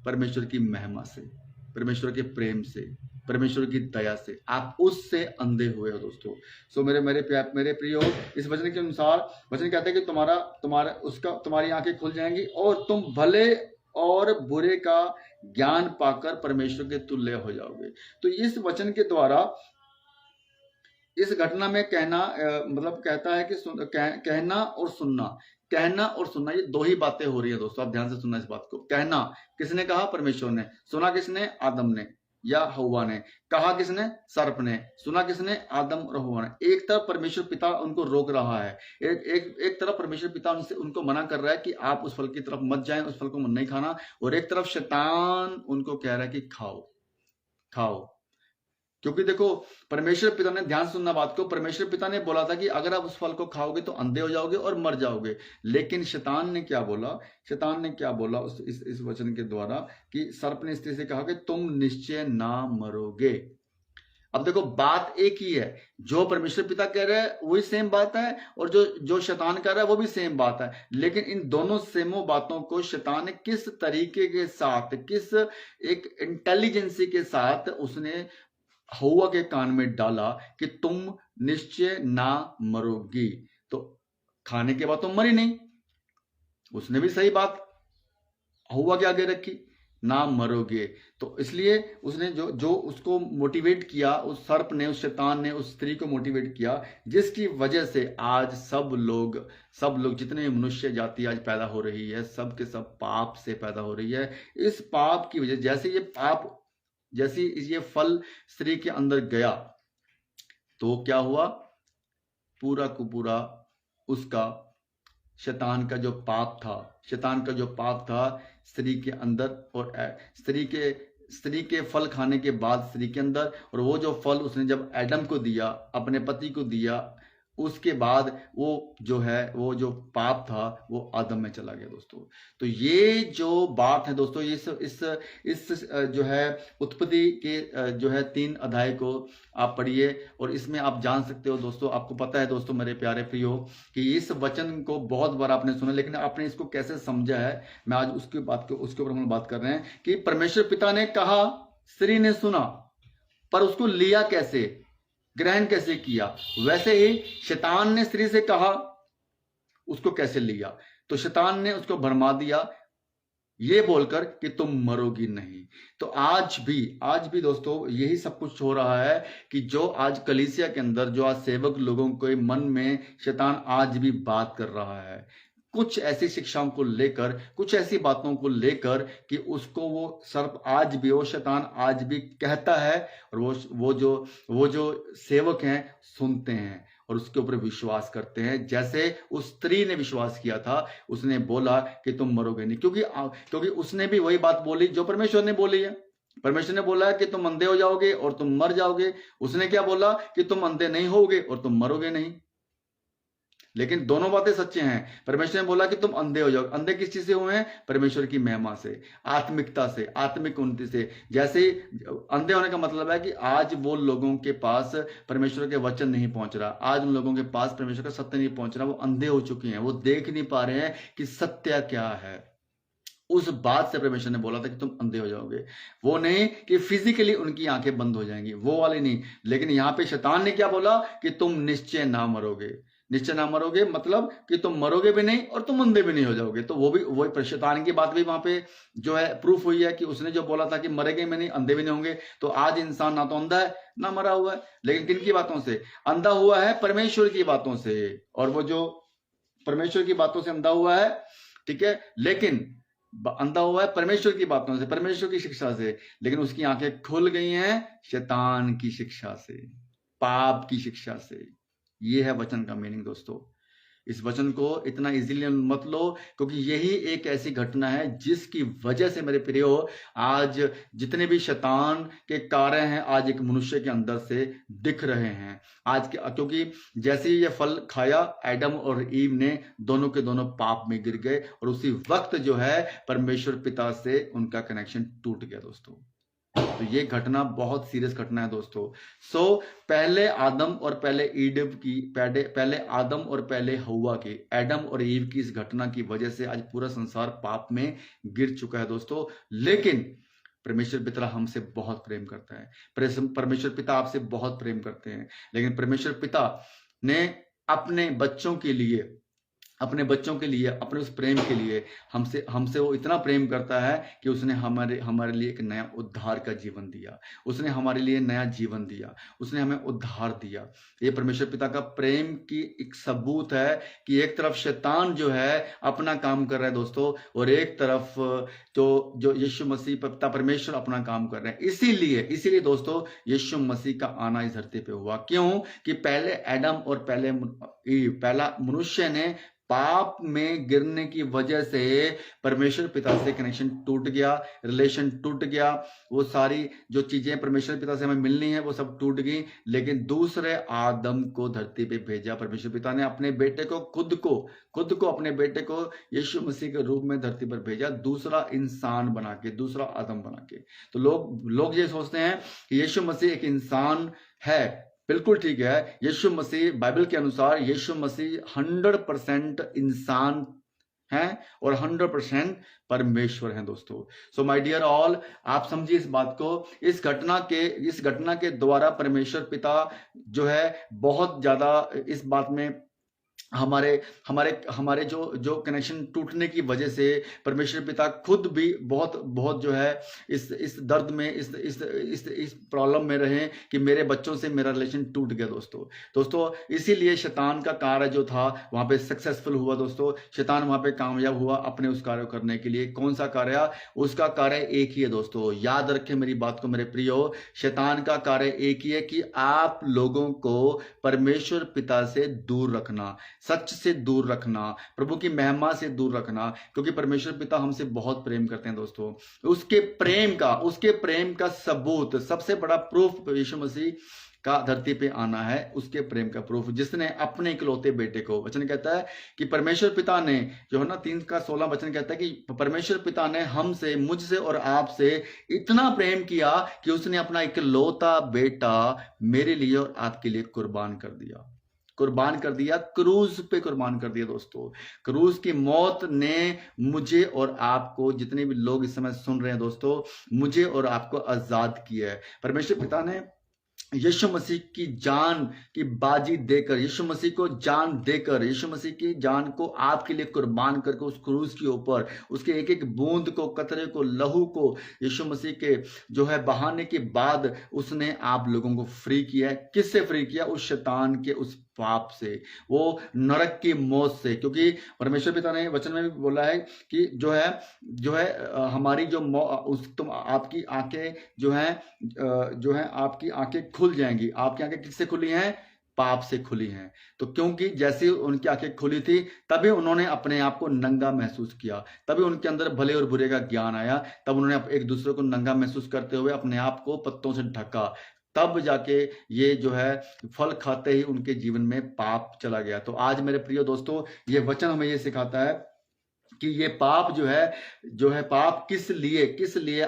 परमेश्वर की महिमा से, परमेश्वर के प्रेम से, परमेश्वर की दया से आप उससे अंधे हुए हो दोस्तों। सो मेरे प्रियो, इस वचन के अनुसार वचन कहता है कि तुम्हारी आंखें खुल जाएंगी और तुम भले और बुरे का ज्ञान पाकर परमेश्वर के तुल्य हो जाओगे। तो इस वचन के द्वारा, इस घटना में कहना मतलब कहता है कि कहना और सुनना, ये दो ही बातें हो रही है दोस्तों। आप ध्यान से सुनना इस बात को। कहना किसने कहा? परमेश्वर ने। सुना किसने? आदम ने या हव्वा ने। कहा किसने? सर्प ने। सुना किसने? आदम और हव्वा ने। एक तरफ परमेश्वर पिता उनको रोक रहा है, एक तरफ परमेश्वर पिता उनको मना कर रहा है कि आप उस फल की तरफ मत जाएं, उस फल को मत नहीं खाना। और एक तरफ शैतान उनको कह रहा है कि खाओ। क्योंकि देखो, परमेश्वर पिता ने, ध्यान सुनना बात को, परमेश्वर पिता ने बोला था कि अगर आप उस फल को खाओगे तो अंधे हो जाओगे और मर जाओगे। लेकिन शैतान ने क्या बोला इस वचन के द्वारा? कि सर्प ने स्त्री से कहा कि तुम निश्चय ना मरोगे। अब देखो, बात एक ही है। जो परमेश्वर पिता कह रहे हैं वही सेम बात है, और जो शैतान कह रहा है वो भी सेम बात है। लेकिन इन दोनों सेमो बातों को शैतान ने किस तरीके के साथ, किस एक इंटेलिजेंसी के साथ उसने हव्वा के कान में डाला कि तुम निश्चय ना मरोगी। तो खाने के बाद तो मरी नहीं, उसने भी सही बात हव्वा के आगे रखी, ना मरोगे। तो इसलिए उसने जो उसको मोटिवेट किया, उस सर्प ने, उस शैतान ने उस स्त्री को मोटिवेट किया, जिसकी वजह से आज सब लोग जितने मनुष्य जाति आज पैदा हो रही है, सब के सब पाप से पैदा हो रही है। इस पाप की वजह, जैसे ये फल स्त्री के अंदर गया तो क्या हुआ? पूरा को पूरा उसका शैतान का जो पाप था स्त्री के अंदर, और स्त्री के फल खाने के बाद स्त्री के अंदर, और वो जो फल उसने जब एडम को दिया, अपने पति को दिया, उसके बाद वो जो है, वो जो पाप था वो आदम में चला गया दोस्तों। तो ये जो बात है दोस्तों, इस जो है उत्पत्ति के जो है 3 अध्याय को आप पढ़िए और इसमें आप जान सकते हो दोस्तों। आपको पता है दोस्तों मेरे प्यारे प्रियो कि इस वचन को बहुत बार आपने सुना, लेकिन आपने इसको कैसे समझा है, मैं आज उसके ऊपर हम बात कर रहे हैं कि परमेश्वर पिता ने कहा, स्त्री ने सुना, पर उसको लिया कैसे, ग्रहण कैसे किया। वैसे ही शैतान ने स्त्री से कहा, उसको कैसे लिया। तो शैतान ने उसको भरमा दिया ये बोलकर कि तुम मरोगी नहीं। तो आज भी दोस्तों यही सब कुछ हो रहा है कि जो आज कलीसिया के अंदर, जो आज सेवक लोगों के मन में शैतान आज भी बात कर रहा है, कुछ ऐसी शिक्षाओं को लेकर, कुछ ऐसी बातों को लेकर कि उसको वो सर्प आज भी, वो शैतान आज भी कहता है और वो जो सेवक हैं सुनते हैं और उसके ऊपर विश्वास करते हैं। जैसे उस स्त्री ने विश्वास किया था, उसने बोला कि तुम मरोगे नहीं, क्योंकि उसने भी वही बात बोली जो परमेश्वर ने बोली है। परमेश्वर ने बोला कि तुम अंधे हो जाओगे और तुम मर जाओगे। उसने क्या बोला कि तुम अंधे नहीं होगे और तुम मरोगे नहीं। लेकिन दोनों बातें सच्चे हैं। परमेश्वर ने बोला कि तुम अंधे हो जाओ। अंधे किस चीज से हुए हैं? परमेश्वर की महिमा से, आत्मिकता से, आत्मिक उन्नति से। जैसे अंधे होने का मतलब है कि आज वो लोगों के पास परमेश्वर के वचन नहीं पहुंच रहा, आज उन लोगों के पास परमेश्वर का सत्य नहीं पहुंच रहा, वो अंधे हो चुके हैं, वो देख नहीं पा रहे हैं कि सत्य क्या है। उस बात से परमेश्वर ने बोला था कि तुम अंधे हो जाओगे। वो नहीं कि फिजिकली उनकी आंखें बंद हो जाएंगी, वो वाले नहीं। लेकिन यहां पे शैतान ने क्या बोला कि तुम निश्चय ना मरोगे। निश्चय ना मरोगे मतलब कि तुम मरोगे भी नहीं और तुम अंधे भी नहीं हो जाओगे। तो वो भी वही शैतान की बात भी वहां पे जो है प्रूफ हुई है कि उसने जो बोला था कि मरेंगे भी नहीं, अंधे भी नहीं होंगे। तो आज इंसान ना तो अंधा है ना मरा हुआ है, लेकिन किन की बातों से अंधा हुआ है? परमेश्वर की बातों से। और वो जो परमेश्वर की बातों से अंधा हुआ है, ठीक है, लेकिन अंधा हुआ है परमेश्वर की बातों से, परमेश्वर की शिक्षा से, लेकिन उसकी आंखें खुल गई हैं शैतान की शिक्षा से, पाप की शिक्षा से। ये है वचन का मीनिंग दोस्तों। इस वचन को इतना इजीली मत लो, क्योंकि यही एक ऐसी घटना है जिसकी वजह से मेरे प्रियो आज जितने भी शैतान के कार्य हैं आज एक मनुष्य के अंदर से दिख रहे हैं आज के। क्योंकि जैसे ही ये फल खाया, एडम और ईव ने दोनों के दोनों पाप में गिर गए और उसी वक्त जो है परमेश्वर पिता से उनका कनेक्शन टूट गया दोस्तों। तो ये घटना बहुत सीरियस घटना है दोस्तों। पहले आदम और पहले आदम और पहले हव्वा की, एडम और ईव की इस घटना की वजह से आज पूरा संसार पाप में गिर चुका है दोस्तों। लेकिन परमेश्वर पिता हमसे बहुत प्रेम करता है। परमेश्वर पिता आपसे बहुत प्रेम करते हैं, लेकिन परमेश्वर पिता ने अपने बच्चों के लिए, अपने उस प्रेम के लिए हमसे वो इतना प्रेम करता है कि उसने हमारे लिए एक नया उद्धार का जीवन दिया। उसने हमारे लिए नया जीवन दिया, उसने हमें उद्धार दिया। ये परमेश्वर पिता का प्रेम की एक सबूत है कि एक तरफ शैतान जो है अपना काम कर रहा है दोस्तों, और एक तरफ तो जो यीशु मसीह पिता परमेश्वर अपना काम कर रहे हैं। इसीलिए दोस्तों यीशु मसीह का आना इस धरती पे हुआ। क्यों? कि पहले एडम और पहला मनुष्य ने पाप में गिरने की वजह से परमेश्वर पिता से कनेक्शन टूट गया, रिलेशन टूट गया। वो सारी जो चीजें परमेश्वर पिता से हमें मिलनी है वो सब टूट गई। लेकिन दूसरे आदम को धरती पे भेजा परमेश्वर पिता ने, अपने बेटे को खुद को अपने बेटे को यीशु मसीह के रूप में धरती पर भेजा, दूसरा इंसान बना के, दूसरा आदम बना के। तो लोग ये सोचते हैं कि यीशु मसीह एक इंसान है। बिल्कुल ठीक है, यीशु मसीह बाइबल के अनुसार यीशु मसीह 100% इंसान हैं और 100% परमेश्वर हैं दोस्तों। सो माय डियर ऑल, आप समझिए इस बात को। इस घटना के द्वारा परमेश्वर पिता जो है बहुत ज्यादा इस बात में हमारे जो कनेक्शन टूटने की वजह से परमेश्वर पिता खुद भी बहुत जो है इस दर्द में, इस प्रॉब्लम में रहे कि मेरे बच्चों से मेरा रिलेशन टूट गया दोस्तों। इसीलिए शैतान का कार्य जो था वहां पे सक्सेसफुल हुआ दोस्तों। शैतान वहां पे कामयाब हुआ अपने उस कार्य करने के लिए। कौन सा कार्य? उसका कार्य एक ही है दोस्तों, याद रखें मेरी बात को मेरे प्रियो। शैतान का कार्य एक ही है कि आप लोगों को परमेश्वर पिता से दूर रखना, सच से दूर रखना, प्रभु की महिमा से दूर रखना। क्योंकि परमेश्वर पिता हमसे बहुत प्रेम करते हैं दोस्तों। उसके प्रेम का सबूत, सबसे बड़ा प्रूफ यीशु मसीह का धरती पे आना है उसके प्रेम का प्रूफ, जिसने अपने इकलौते बेटे को, वचन कहता है कि परमेश्वर पिता ने, जो है ना 3:16 वचन कहता है कि परमेश्वर पिता ने हमसे, मुझसे और आपसे इतना प्रेम किया कि उसने अपना इकलौता बेटा मेरे लिए और आपके लिए कुर्बान कर दिया। कुर्बान कर दिया, क्रूज पे कुर्बान कर दिया दोस्तों। क्रूज की मौत ने मुझे और आपको, जितने भी लोग इस समय सुन रहे हैं दोस्तों, मुझे और आपको आजाद किया है। परमेश्वर पिता ने यीशु मसीह की जान की बाजी देकर, यीशु मसीह को जान देकर, यीशु मसीह की जान को आपके लिए कुर्बान करके उस क्रूज के ऊपर उसके एक एक बूंद को, कतरे को, लहू को यीशु मसीह के जो है बहाने के बाद उसने आप लोगों को फ्री किया है। किससे फ्री किया? उस शैतान के उस पाप से, वो नरक की मौत से। क्योंकि परमेश्वर पिता ने वचन में भी बोला है कि जो है हमारी जो तुम आपकी आंखें जो है आपकी आंखें खुल जाएंगी। आपकी आंखें किससे खुली हैं? पाप से खुली हैं। तो क्योंकि जैसे उनकी आंखें खुली थी तभी उन्होंने अपने आप को नंगा महसूस किया, तभी उनके अंदर भले और बुरे का ज्ञान आया, तब उन्होंने एक दूसरे को नंगा महसूस करते हुए अपने आप को पत्तों से ढका, तब जाके ये जो है फल खाते ही उनके जीवन में पाप चला गया। तो आज मेरे प्रिय दोस्तों, ये वचन हमें ये सिखाता है कि ये पाप जो है पाप किस लिए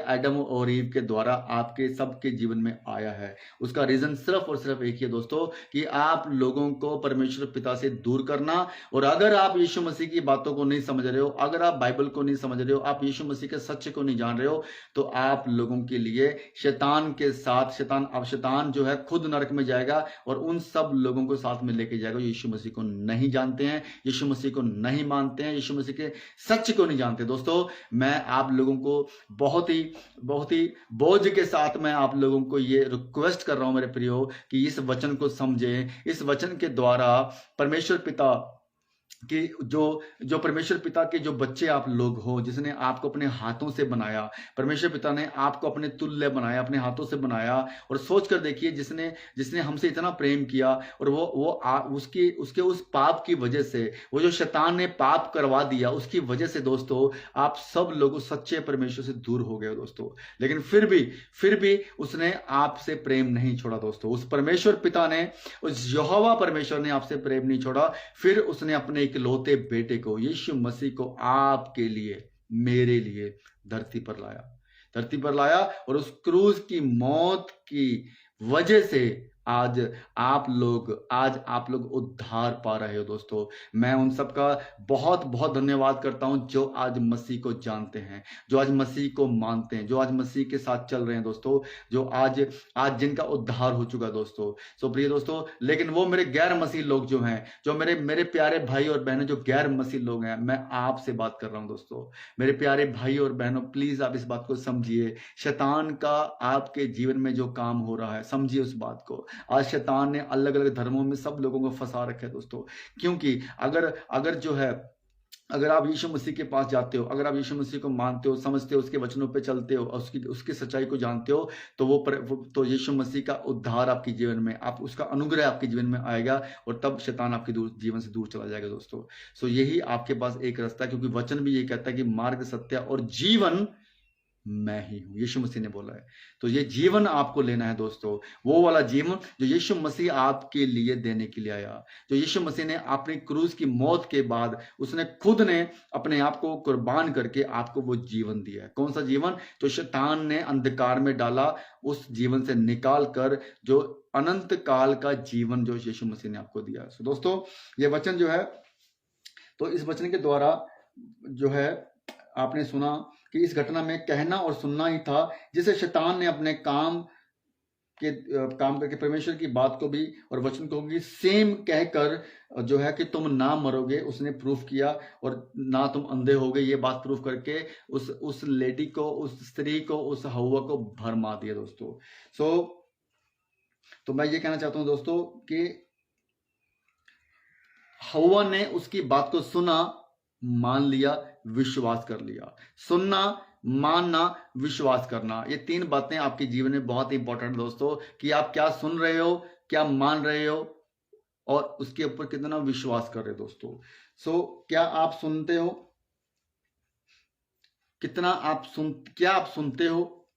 एडम और ईव के द्वारा आपके सबके जीवन में आया है। उसका रीजन सिर्फ और सिर्फ एक ही है दोस्तों, कि आप लोगों को परमेश्वर पिता से दूर करना। और अगर आप यीशु मसीह की बातों को नहीं समझ रहे हो, अगर आप बाइबल को नहीं समझ रहे हो, आप यीशु मसीह के सच्चे को नहीं जान रहे हो, तो आप लोगों के लिए शैतान के साथ, शैतान जो है खुद नरक में जाएगा और उन सब लोगों को साथ में लेके जाएगा यीशु मसीह को नहीं जानते हैं, यीशु मसीह को नहीं मानते हैं, यीशु मसीह के सच को नहीं जानते। दोस्तों, मैं आप लोगों को बहुत ही बोझ के साथ मैं आप लोगों को ये रिक्वेस्ट कर रहा हूं मेरे प्रियो, कि इस वचन को समझें। इस वचन के द्वारा परमेश्वर पिता कि जो परमेश्वर पिता के जो बच्चे आप लोग हो, जिसने आपको अपने हाथों से बनाया, परमेश्वर पिता ने आपको अपने तुल्य बनाया, अपने हाथों से बनाया। और सोच कर देखिए, जिसने हमसे इतना प्रेम किया, और उसके उस पाप की वजह से, वो जो शैतान ने पाप करवा दिया, उसकी वजह से दोस्तों आप सब लोग सच्चे परमेश्वर से दूर हो गए दोस्तों। लेकिन फिर भी उसने आपसे प्रेम नहीं छोड़ा दोस्तों। उस परमेश्वर पिता ने, उस यहोवा परमेश्वर ने आपसे प्रेम नहीं छोड़ा। फिर उसने अपने इकलौते बेटे को, यीशु मसीह को आपके लिए, मेरे लिए धरती पर लाया। और उस क्रूज की मौत की वजह से आज आप लोग उद्धार पा रहे हो दोस्तों। मैं उन सब का बहुत बहुत धन्यवाद करता हूं जो आज मसीह को जानते हैं, जो आज मसीह को मानते हैं, जो आज मसीह के साथ चल रहे हैं दोस्तों, जो आज जिनका उद्धार हो चुका दोस्तों। सो प्रिय दोस्तों, लेकिन वो मेरे गैर मसीह लोग जो हैं, जो मेरे प्यारे भाई और बहनें जो गैर मसीह लोग हैं, मैं आपसे बात कर रहा हूं दोस्तों। मेरे प्यारे भाई और बहनों, प्लीज आप इस बात को समझिए। शैतान का आपके जीवन में जो काम हो रहा है, समझिए उस बात को। आज शैतान ने अलग अलग धर्मों में सब लोगों को फंसा रखा है दोस्तों। क्योंकि अगर आप यीशु मसीह के पास जाते हो, अगर आप यीशु मसीह को मानते हो, समझते हो, उसके वचनों पे चलते हो और उसकी सच्चाई को जानते हो, तो तो यीशु मसीह का उद्धार आपके जीवन में, आप उसका अनुग्रह आपके जीवन में आएगा, और तब शैतान आपके जीवन से दूर चला जाएगा दोस्तों। सो यही आपके पास एक रास्ता है, क्योंकि वचन भी ये कहता है कि मार्ग, सत्य और जीवन मैं ही हूं, यीशु मसीह ने बोला है। तो ये जीवन आपको लेना है दोस्तों, वो वाला जीवन जो यीशु मसीह आपके लिए देने के लिए आया, जो यीशु मसीह ने अपनी क्रूज की मौत के बाद उसने खुद ने अपने आप को कुर्बान करके आपको वो जीवन दिया है। कौन सा जीवन? जो शैतान ने अंधकार में डाला, उस जीवन से निकाल कर जो अनंत काल का जीवन जो यीशु मसीह ने आपको दिया है। दोस्तों, ये वचन जो है, तो इस वचन के द्वारा जो है आपने सुना कि इस घटना में कहना और सुनना ही था, जिसे शैतान ने अपने काम करके परमेश्वर की बात को भी और वचन को भी सेम कहकर जो है कि तुम ना मरोगे, उसने प्रूफ किया, और ना तुम अंधे होगे, ये बात प्रूफ करके उस लेडी को, उस स्त्री को, उस हव्वा को भरमा दिया दोस्तों। तो मैं ये कहना चाहता हूं दोस्तों कि हव्वा ने उसकी बात को सुना, मान लिया, विश्वास कर लिया। सुनना, मानना, विश्वास करना, ये तीन बातें आपके जीवन में बहुत इंपॉर्टेंट दोस्तों, कि आप क्या सुन रहे हो, क्या मान रहे हो, और उसके ऊपर कितना विश्वास कर रहे हो दोस्तों। क्या आप सुनते हो, क्या आप सुनते हो,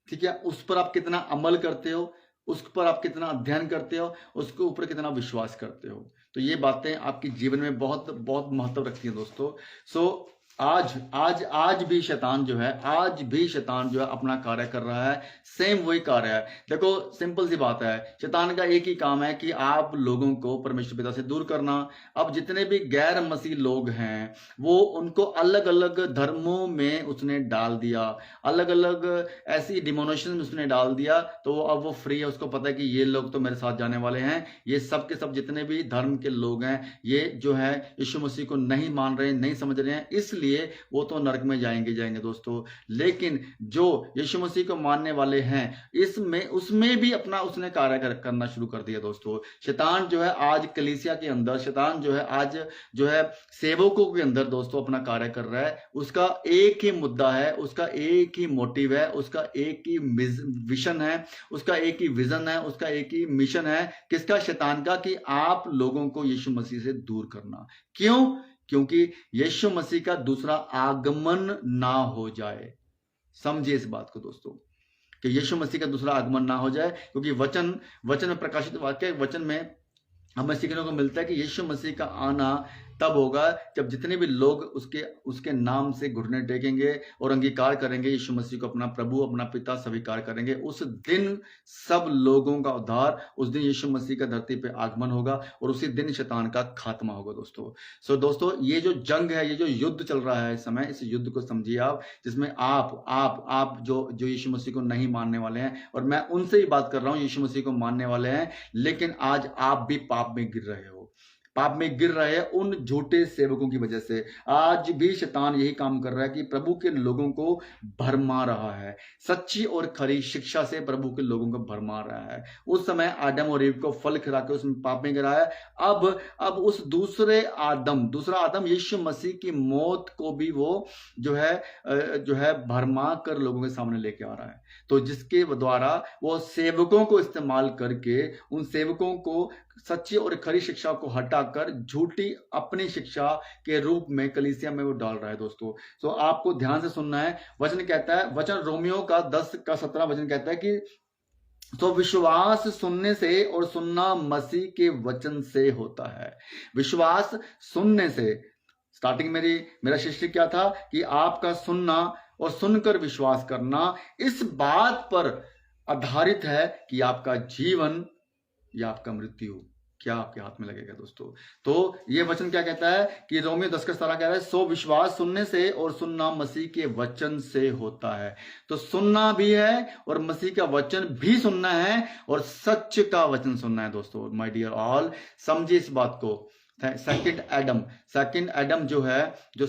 ठीक है, उस पर आप कितना अमल करते हो, उस पर आप कितना अध्ययन करते हो, उसके ऊपर कितना विश्वास करते हो। तो ये बातें आपके जीवन में बहुत बहुत महत्व रखती हैं दोस्तों। सो आज भी शैतान जो है, अपना कार्य कर रहा है, सेम वही कार्य है। देखो सिंपल सी बात है, शैतान का एक ही काम है कि आप लोगों को परमेश्वर पिता से दूर करना। अब जितने भी गैर मसीह लोग हैं, वो उनको अलग अलग धर्मों में उसने डाल दिया, अलग अलग ऐसी डिमोनेशन में उसने डाल दिया। तो अब वो फ्री है, उसको पता है कि ये लोग तो मेरे साथ जाने वाले हैं। ये सब के सब जितने भी धर्म के लोग हैं, ये जो है यीशु मसीह को नहीं मान रहे हैं, नहीं समझ रहे हैं, इसलिए वो तो नरक में जाएंगे दोस्तों। लेकिन जो यीशु मसीह को मानने वाले हैं, इसमें उसमें भी अपना उसने कार्य करना शुरू कर दिया दोस्तों। शैतान जो है आज कलीसिया के अंदर, शैतान जो है आज जो है सेवकों के अंदर दोस्तों अपना कार्य कर रहा है। उसका एक ही मुद्दा है, उसका एक ही मोटिव है, उसका एक ही विजन है, उसका एक ही विजन है, उसका एक ही मिशन है। किसका? शैतान का, कि आप लोगों को यीशु मसीह से दूर करना। क्यों? क्योंकि यीशु मसीह का दूसरा आगमन ना हो जाए। समझिए इस बात को दोस्तों, कि यीशु मसीह का दूसरा आगमन ना हो जाए। क्योंकि वचन में प्रकाशित वाक्य, वचन में हमें सीखने को मिलता है कि यीशु मसीह का आना तब होगा जब जितने भी लोग उसके नाम से घुटने टेकेंगे और अंगीकार करेंगे, यीशु मसीह को अपना प्रभु, अपना पिता स्वीकार करेंगे। उस दिन सब लोगों का उद्धार, उस दिन यीशु मसीह का धरती पे आगमन होगा और उसी दिन शैतान का खात्मा होगा दोस्तों। सो दोस्तों, ये जो जंग है, ये जो युद्ध चल रहा है इस समय, इस युद्ध को समझिए आप, जिसमें आप जो यीशु मसीह को नहीं मानने वाले हैं, और मैं उनसे ही बात कर रहा हूं, यीशु मसीह को मानने वाले हैं, लेकिन आज आप भी पाप में गिर रहे हो, पाप में गिर रहे हैं उन झूठे सेवकों की वजह से। आज भी शैतान यही काम कर रहा है कि प्रभु के लोगों को भरमा रहा है, सच्ची और खरी शिक्षा से प्रभु के लोगों को भरमा रहा है। उस समय आदम और ईव को फल खिला के उसमें पाप में गिराया। अब उस दूसरा आदम यीशु मसीह की मौत को भी वो जो है भरमा कर लोगों के सामने लेके आ रहा है। तो जिसके द्वारा वो सेवकों को इस्तेमाल करके, उन सेवकों को सच्ची और खरी शिक्षा को हटाकर झूठी अपनी शिक्षा के रूप में कलीसिया में वो डाल रहा है दोस्तों। तो आपको ध्यान से सुनना है। वचन कहता है, वचन रोमियो का 10:17 वचन कहता है कि तो विश्वास सुनने से और सुनना मसीह के वचन से होता है। विश्वास सुनने से। स्टार्टिंग मेरा शिष्य क्या था कि आपका सुनना और सुनकर विश्वास करना इस बात पर आधारित है कि आपका जीवन या आपका मृत्यु क्या आपके हाथ में लगेगा दोस्तों। तो ये वचन क्या कहता है कि रोमियो 10:17 कह रहा है, सो विश्वास सुनने से और सुनना मसीह के वचन से होता है। तो सुनना भी है और मसीह का वचन भी सुनना है और सच का वचन सुनना है दोस्तों। माय डियर ऑल, समझिए इस बात को। सेकंड एडम जो है, जो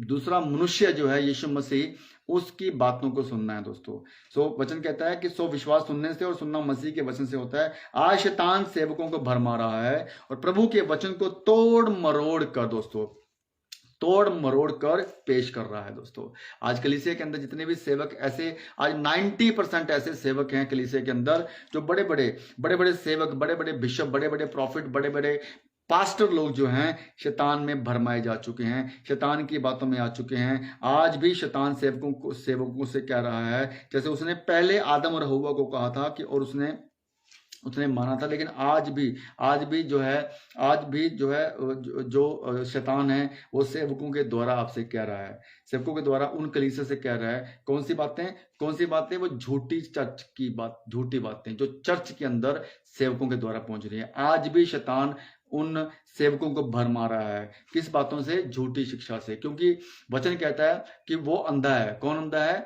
दूसरा मनुष्य जो है यीशु मसीह, उसकी बातों को सुनना है दोस्तों। सो वचन कहता है कि सो विश्वास सुनने से और सुनना मसीह के वचन से होता है। आज शैतान सेवकों को भरमा रहा है और प्रभु के वचन को तोड़ मरोड़ कर पेश कर रहा है दोस्तों। आज कलीसिया के अंदर जितने भी सेवक ऐसे, आज 90% ऐसे सेवक हैं कलीसिया के अंदर, जो बड़े बड़े सेवक, बड़े बड़े बिशप, बड़े बड़े प्रॉफिट, बड़े बड़े पास्टर लोग जो हैं, शैतान में भरमाए जा चुके हैं, शैतान की बातों में आ चुके हैं। आज भी शैतान सेवकों से कह रहा है, जैसे उसने पहले आदम और हव्वा को कहा था कि, और उसने माना था, लेकिन आज भी जो है जो शैतान है वो सेवकों के द्वारा आपसे कह रहा है, सेवकों के द्वारा उन कलीसिया से कह रहा है। कौन सी बातें? वो झूठी बातें जो चर्च के अंदर सेवकों के द्वारा पहुंच रही है। आज भी शैतान उन सेवकों को भरमा रहा है। किस बातों से? झूठी शिक्षा से। क्योंकि वचन कहता है कि वो अंधा है। कौन अंधा है?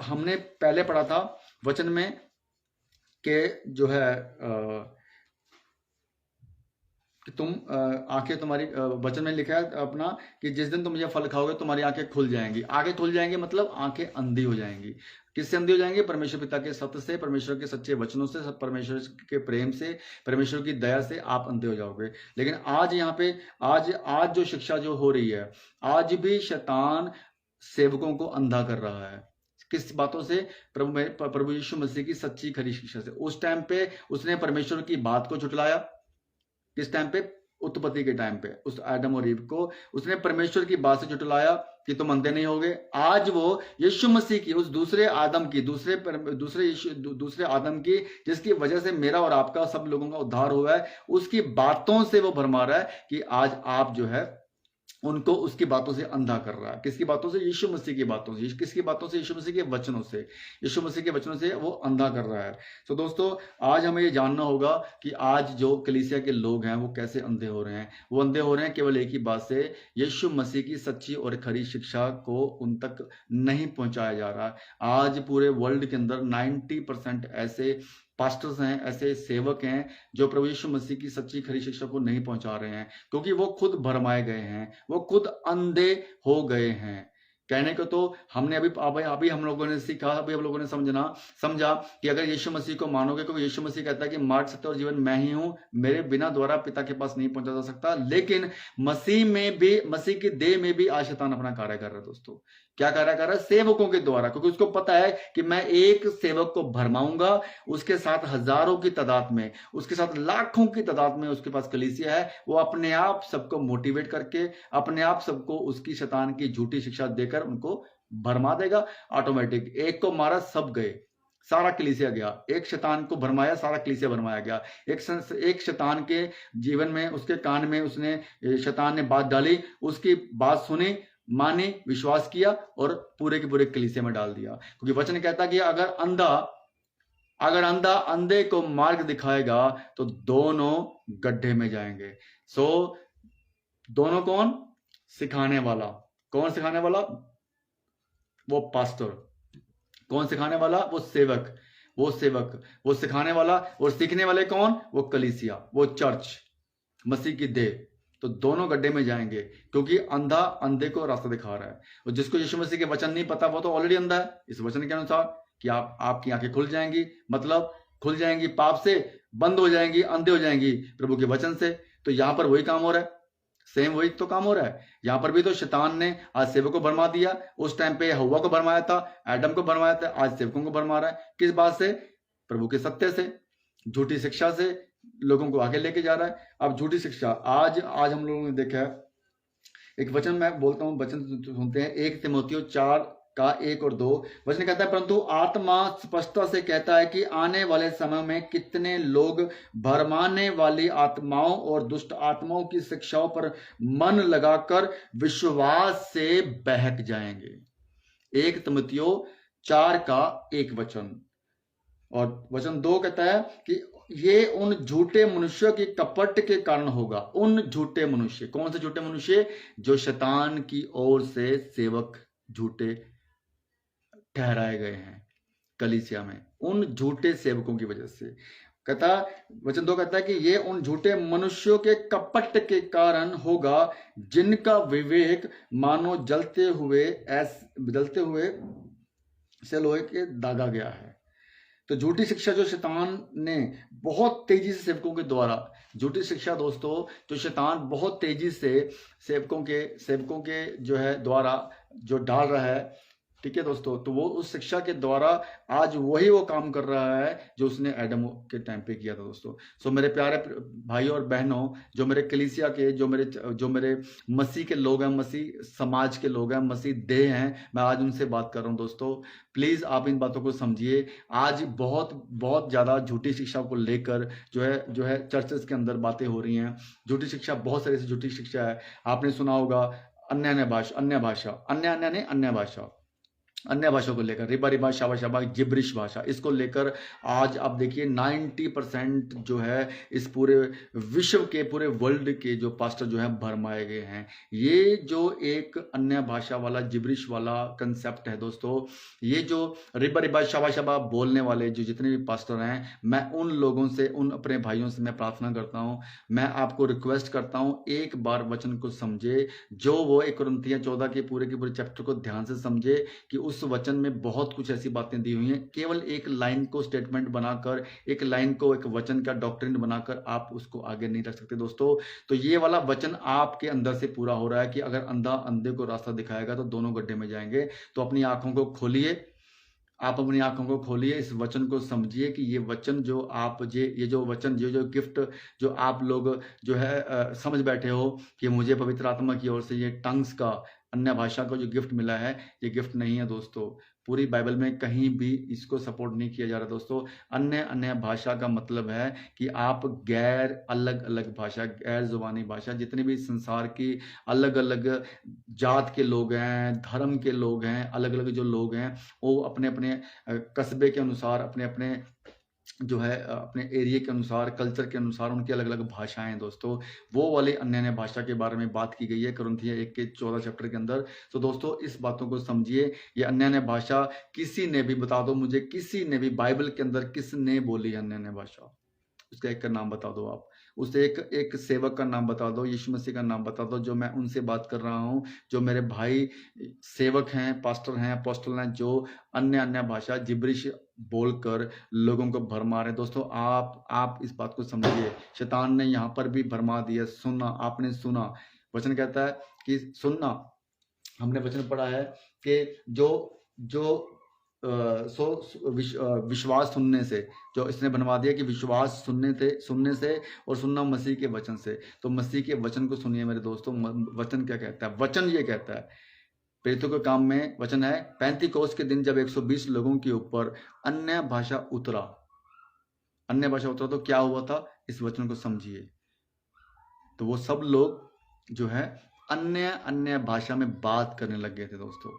हमने पहले पढ़ा था वचन में के जो है कि तुम आंखें तुम्हारी, वचन में लिखा है अपना कि जिस दिन तुम ये फल खाओगे तुम्हारी आंखें खुल जाएंगी। आंखें खुल जाएंगी मतलब आंखें अंधी हो जाएंगी। किससे अंधी हो जाएंगे? परमेश्वर पिता के सत्य से, परमेश्वर के सच्चे वचनों से, परमेश्वर के प्रेम से, परमेश्वर की दया से आप अंधे हो जाओगे। लेकिन आज यहाँ पे आज जो शिक्षा जो हो रही है, आज भी शैतान सेवकों को अंधा कर रहा है। किस बातों से? प्रभु यीशु मसीह की सच्ची खरी शिक्षा से। उस टाइम पे उसने परमेश्वर की बात को झुठलाया। किस टाइम पे? उत्पत्ति के टाइम पे उस आदम और ईव को उसने परमेश्वर की बात से झुठलाया। कि तुम अंधे नहीं होगे। आज वो यीशु मसीह की, उस दूसरे आदम की, दूसरे आदम की, जिसकी वजह से मेरा और आपका सब लोगों का उद्धार हुआ है, उसकी बातों से वो भरमा रहा है कि आज आप जो है उनको उसकी बातों से अंधा कर रहा है। किसकी बातों से? यीशु मसीह की बातों से। किसकी बातों से? यीशु मसीह के वचनों से। यीशु मसीह के वचनों से वो अंधा कर रहा है। तो दोस्तों, आज हमें ये जानना होगा कि आज जो कलीसिया के लोग हैं वो कैसे अंधे हो रहे हैं। वो अंधे हो रहे हैं केवल एक ही बात से, यीशु मसीह की सच्ची और खरी शिक्षा को उन तक नहीं पहुंचाया जा रहा। आज पूरे वर्ल्ड के अंदर 90% ऐसे पास्टर्स हैं, ऐसे सेवक हैं जो प्रभु यीशु मसीह की सच्ची खरी शिक्षा को नहीं पहुंचा रहे हैं, क्योंकि वो खुद भरमाए गए हैं, वो खुद अंधे हो गए हैं। कहने को तो हमने अभी हम लोगों ने सीखा, अभी हम लोगों ने समझा कि अगर यीशु मसीह को मानोगे, क्योंकि यीशु मसीह कहता है कि मार्ग, सत्य और जीवन मैं ही हूं, मेरे बिना द्वारा पिता के पास नहीं पहुंचा जा सकता। लेकिन मसीह की देह में भी आज शैतान अपना कार्य कर रहा है। दोस्तों, क्या कार्य कर रहा है? सेवकों के द्वारा, क्योंकि उसको पता है कि मैं एक सेवक को भरमाऊंगा, उसके साथ हजारों की तादाद में, उसके साथ लाखों की तादाद में उसके पास कलीसिया है, वो अपने आप सबको मोटिवेट करके, अपने आप सबको उसकी शैतान की झूठी शिक्षा देकर उनको भरमा देगा। ऑटोमेटिक एक को मारा सब गए, सारा कलीसिया गया। एक शैतान को भरमाया, सारा कलीसिया भरमाया गया। एक शैतान के जीवन में, उसके कान में शैतान ने बात डाली, उसकी बात सुनी, माने, विश्वास किया और पूरे के पूरे कलीसिया में डाल दिया। क्योंकि वचन कहता कि अगर अंधा अंधे को मार्ग दिखाएगा तो दोनों गड्ढे में जाएंगे। दोनों कौन? सिखाने वाला। कौन सिखाने वाला? वो पास्टर। कौन सिखाने वाला? वो सेवक। वो सिखाने वाला। और सीखने वाले कौन? वो कलीसिया, वो चर्च, मसीह की देह। तो दोनों गड्ढे में जाएंगे, क्योंकि अंधा अंधे को रास्ता दिखा रहा है। और जिसको यीशु मसीह के वचन नहीं पता, वो तो ऑलरेडी अंधा है। इस वचन के अनुसार कि आपकी आंखें खुल जाएंगी, मतलब खुल जाएंगी पाप से, बंद हो जाएंगी, अंधे हो जाएंगी प्रभु के वचन से। तो यहां पर वही काम हो रहा है, सेम वही तो काम हो रहा है। यहां पर भी तो शैतान ने आज सेवकों को भरमा दिया। उस टाइम पे हव्वा को भरमाया था, एडम को भरमाया था, आज सेवकों को भरमा रहा है। किस बात से? प्रभु के सत्य से, झूठी शिक्षा से लोगों को आगे लेके जा रहा है। अब झूठी शिक्षा, आज हम लोगों ने देखा है, एक वचन मैं बोलता हूं, वचन सुनते हैं। 1 तीमुथियुस 4 का 1 और 2 वचन कहता है, परंतु आत्मा स्पष्टता से कहता है कि आने वाले समय में कितने लोग भरमाने वाली आत्माओं और दुष्ट आत्माओं की शिक्षाओं पर मन लगाकर विश्वास से बहक जाएंगे। 1 तीमुथियुस 4 का 1 वचन। और वचन 2 कहता है कि ये उन झूठे मनुष्यों के कपट के कारण होगा। उन झूठे मनुष्य, कौन से झूठे मनुष्य? जो शैतान की ओर से सेवक झूठे ठहराए गए हैं कलीसिया में, उन झूठे सेवकों की वजह से। वचन 2 कहता है कि ये उन झूठे मनुष्यों के कपट के कारण होगा, जिनका विवेक मानो जलते हुए से लोहे के दागा गया है। तो झूठी शिक्षा जो शैतान ने बहुत तेजी से सेवकों के द्वारा, झूठी शिक्षा दोस्तों जो शैतान बहुत तेजी से सेवकों के जो है द्वारा जो डाल रहा है, ठीक है दोस्तों, तो वो उस शिक्षा के द्वारा आज वही वो काम कर रहा है जो उसने एडम के टाइम पे किया था दोस्तों। सो मेरे प्यारे भाइयों और बहनों, जो मेरे कलीसिया के, जो मेरे मसीह के लोग हैं, मसीह समाज के लोग हैं, मसीह देह हैं, मैं आज उनसे बात कर रहा हूं दोस्तों। प्लीज आप इन बातों को समझिए। आज बहुत ज्यादा झूठी शिक्षा को लेकर जो है चर्चेस के अंदर बातें हो रही हैं। झूठी शिक्षा, बहुत सारी झूठी शिक्षा है। आपने सुना होगा अन्य भाषा को लेकर, रिबा शाबा जिब्रिश भाषा, इसको लेकर आज आप देखिए 90% जो है इस पूरे विश्व के, पूरे वर्ल्ड के जो पास्टर जो है भरमाए गए हैं। ये जो एक अन्य भाषा वाला, जिब्रिश वाला कंसेप्ट है दोस्तों, ये जो रिबा शाबा बोलने वाले जो जितने भी पास्टर हैं, मैं उन लोगों से, उन अपने भाइयों से मैं प्रार्थना करता हूं, मैं आपको रिक्वेस्ट करता हूं, एक बार वचन को समझे। जो वो 1 कुरिन्थियों 14 के पूरे चैप्टर को ध्यान से समझे कि उस वचन में बहुत कुछ ऐसी बातें दी हुई हैं। केवल एक लाइन को स्टेटमेंट बनाकर, एक लाइन को एक वचन का डॉक्ट्रिन बनाकर आप उसको आगे नहीं रख सकते दोस्तों। तो ये वाला वचन आपके अंदर से पूरा हो रहा है कि अगर अंधा अंधे को रास्ता दिखाएगा तो दोनों गड्ढे में जाएंगे। तो अपनी आंखों को खोलिए, आप अपनी आंखों को खोलिए, इस वचन को समझिए कि ये वचन जो आप ये जो वचन जो गिफ्ट जो आप लोग जो है समझ बैठे हो कि मुझे पवित्र आत्मा की ओर से ये टंग्स का अन्य भाषा को जो गिफ्ट मिला है, ये गिफ्ट नहीं है दोस्तों। पूरी बाइबल में कहीं भी इसको सपोर्ट नहीं किया जा रहा दोस्तों। अन्य अन्य भाषा का मतलब है कि आप गैर अलग अलग भाषा, गैर जुबानी भाषा, जितने भी संसार की अलग अलग जात के लोग हैं, धर्म के लोग हैं, अलग अलग जो लोग हैं, वो अपने अपने कस्बे के अनुसार, अपने अपने जो है अपने एरिया के अनुसार, कल्चर के अनुसार उनकी अलग अलग भाषाएं हैं दोस्तों। वो वाली अन्य अन्य भाषा के बारे में बात की गई है कुरिन्थियों 1 के 14 चैप्टर के अंदर। तो दोस्तों इस बातों को समझिए। ये अन्य अन्य भाषा किसी ने भी, बता दो मुझे, किसी ने भी बाइबल के अंदर किसने बोली अन्य अन्य भाषा? उसका एक का नाम बता दो आप। उस एक सेवक का नाम बता दो, यीशु मसीह का नाम बता दो, जो मैं उनसे बात कर रहा हूँ, जो मेरे भाई सेवक हैं, पास्टर हैं, अपोस्टल हैं, जो अन्य अन्य भाषा जिब्रिश बोलकर लोगों को भरमा रहे हैं। दोस्तों आप इस बात को समझिए। शैतान ने यहाँ पर भी भरमा दिया। सुनना, आपने सुना, वचन कहता है कि सुनना, हमने वचन पढ़ा है कि जो विश्वास सुनने से, जो इसने बनवा दिया कि विश्वास सुनने से और सुनना मसीह के वचन से। तो मसीह के वचन को सुनिए मेरे दोस्तों। वचन क्या कहता है? वचन ये कहता है, प्रेरितों के काम में वचन है, 35 के दिन जब 120 लोगों के ऊपर अन्य भाषा उतरा। अन्य भाषा उतरा तो क्या हुआ था? इस वचन को समझिए। तो वो सब लोग जो है अन्य अन्य भाषा में बात करने लग गए थे दोस्तों।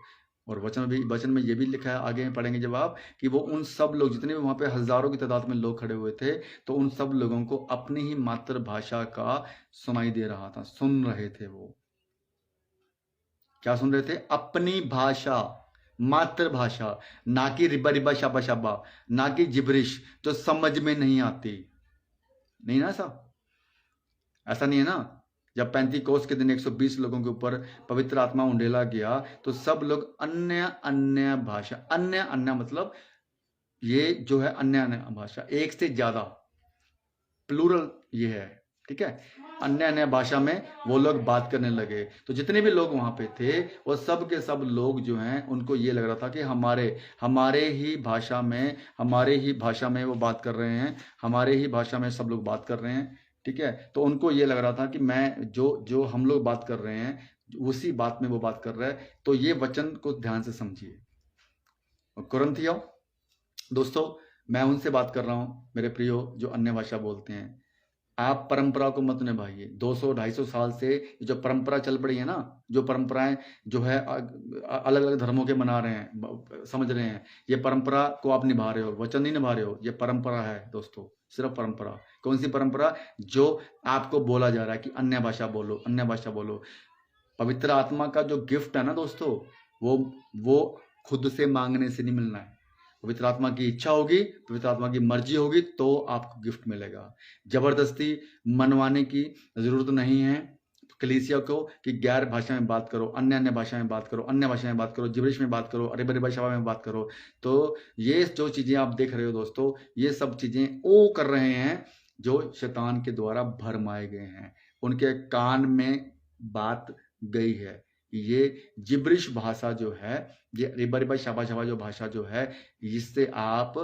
और वचन में ये भी लिखा है, आगे पढ़ेंगे जब आप, कि वो उन सब लोग, जितने भी वहां पे हजारों की तादाद में लोग खड़े हुए थे, तो उन सब लोगों को अपनी ही मातृभाषा का सुनाई दे रहा था, सुन रहे थे। वो क्या सुन रहे थे? अपनी भाषा, मातृभाषा, ना कि रिबा रिबा शाबा शाबा, ना कि जिब्रिश जो समझ में नहीं आती। नहीं ना, ऐसा नहीं है ना। जब 35 के दिन 120 लोगों के ऊपर पवित्र आत्मा उंडेला गया, तो सब लोग अन्य अन्य भाषा, अन्य अन्य मतलब ये जो है अन्य अन्य भाषा, एक से ज्यादा, प्लूरल ये है, ठीक है। अन्य अन्य भाषा में वो लोग बात करने लगे। तो जितने भी लोग वहां पे थे, वो सब के सब लोग जो हैं, उनको ये लग रहा था कि हमारे ही भाषा में वो बात कर रहे हैं, हमारे ही भाषा में सब लोग बात कर रहे हैं, ठीक है। तो उनको ये लग रहा था कि मैं जो हम लोग बात कर रहे हैं, उसी बात में वो बात कर रहा है। तो ये वचन को ध्यान से समझिए। कुरिन्थियों दोस्तों, मैं उनसे बात कर रहा हूं मेरे प्रियो, जो अन्य भाषा बोलते हैं। आप परंपरा को मत निभाइए। 200-250 साल से जो परंपरा चल पड़ी है ना, जो परंपराएं जो है अलग अलग धर्मों के मना रहे हैं, समझ रहे हैं, ये परंपरा को आप निभा रहे हो, वचन नहीं निभा रहे हो। ये परंपरा है दोस्तों, सिर्फ परंपरा। कौन सी परंपरा? जो आपको बोला जा रहा है कि अन्य भाषा बोलो, अन्य भाषा बोलो। पवित्र आत्मा का जो गिफ्ट है ना दोस्तों, वो खुद से मांगने से नहीं मिलना है। पवित्र आत्मा की इच्छा होगी, पवित्र आत्मा की मर्जी होगी, तो आपको गिफ्ट मिलेगा। जबरदस्ती मनवाने की जरूरत नहीं है कलीसिया को कि गैर भाषा में बात करो, अन्य अन्य भाषा में बात करो, अन्य भाषा में बात करो, जिब्रिश में बात करो, अरेबी भाषा में बात करो। तो ये जो चीजें आप देख रहे हो दोस्तों, ये सब चीजें वो कर रहे हैं जो शैतान के द्वारा भरमाए गए हैं। उनके कान में बात गई है। ये जिब्रिश भाषा जो है, ये रिबा शाबा शाबा जो भाषा जो है, इससे आप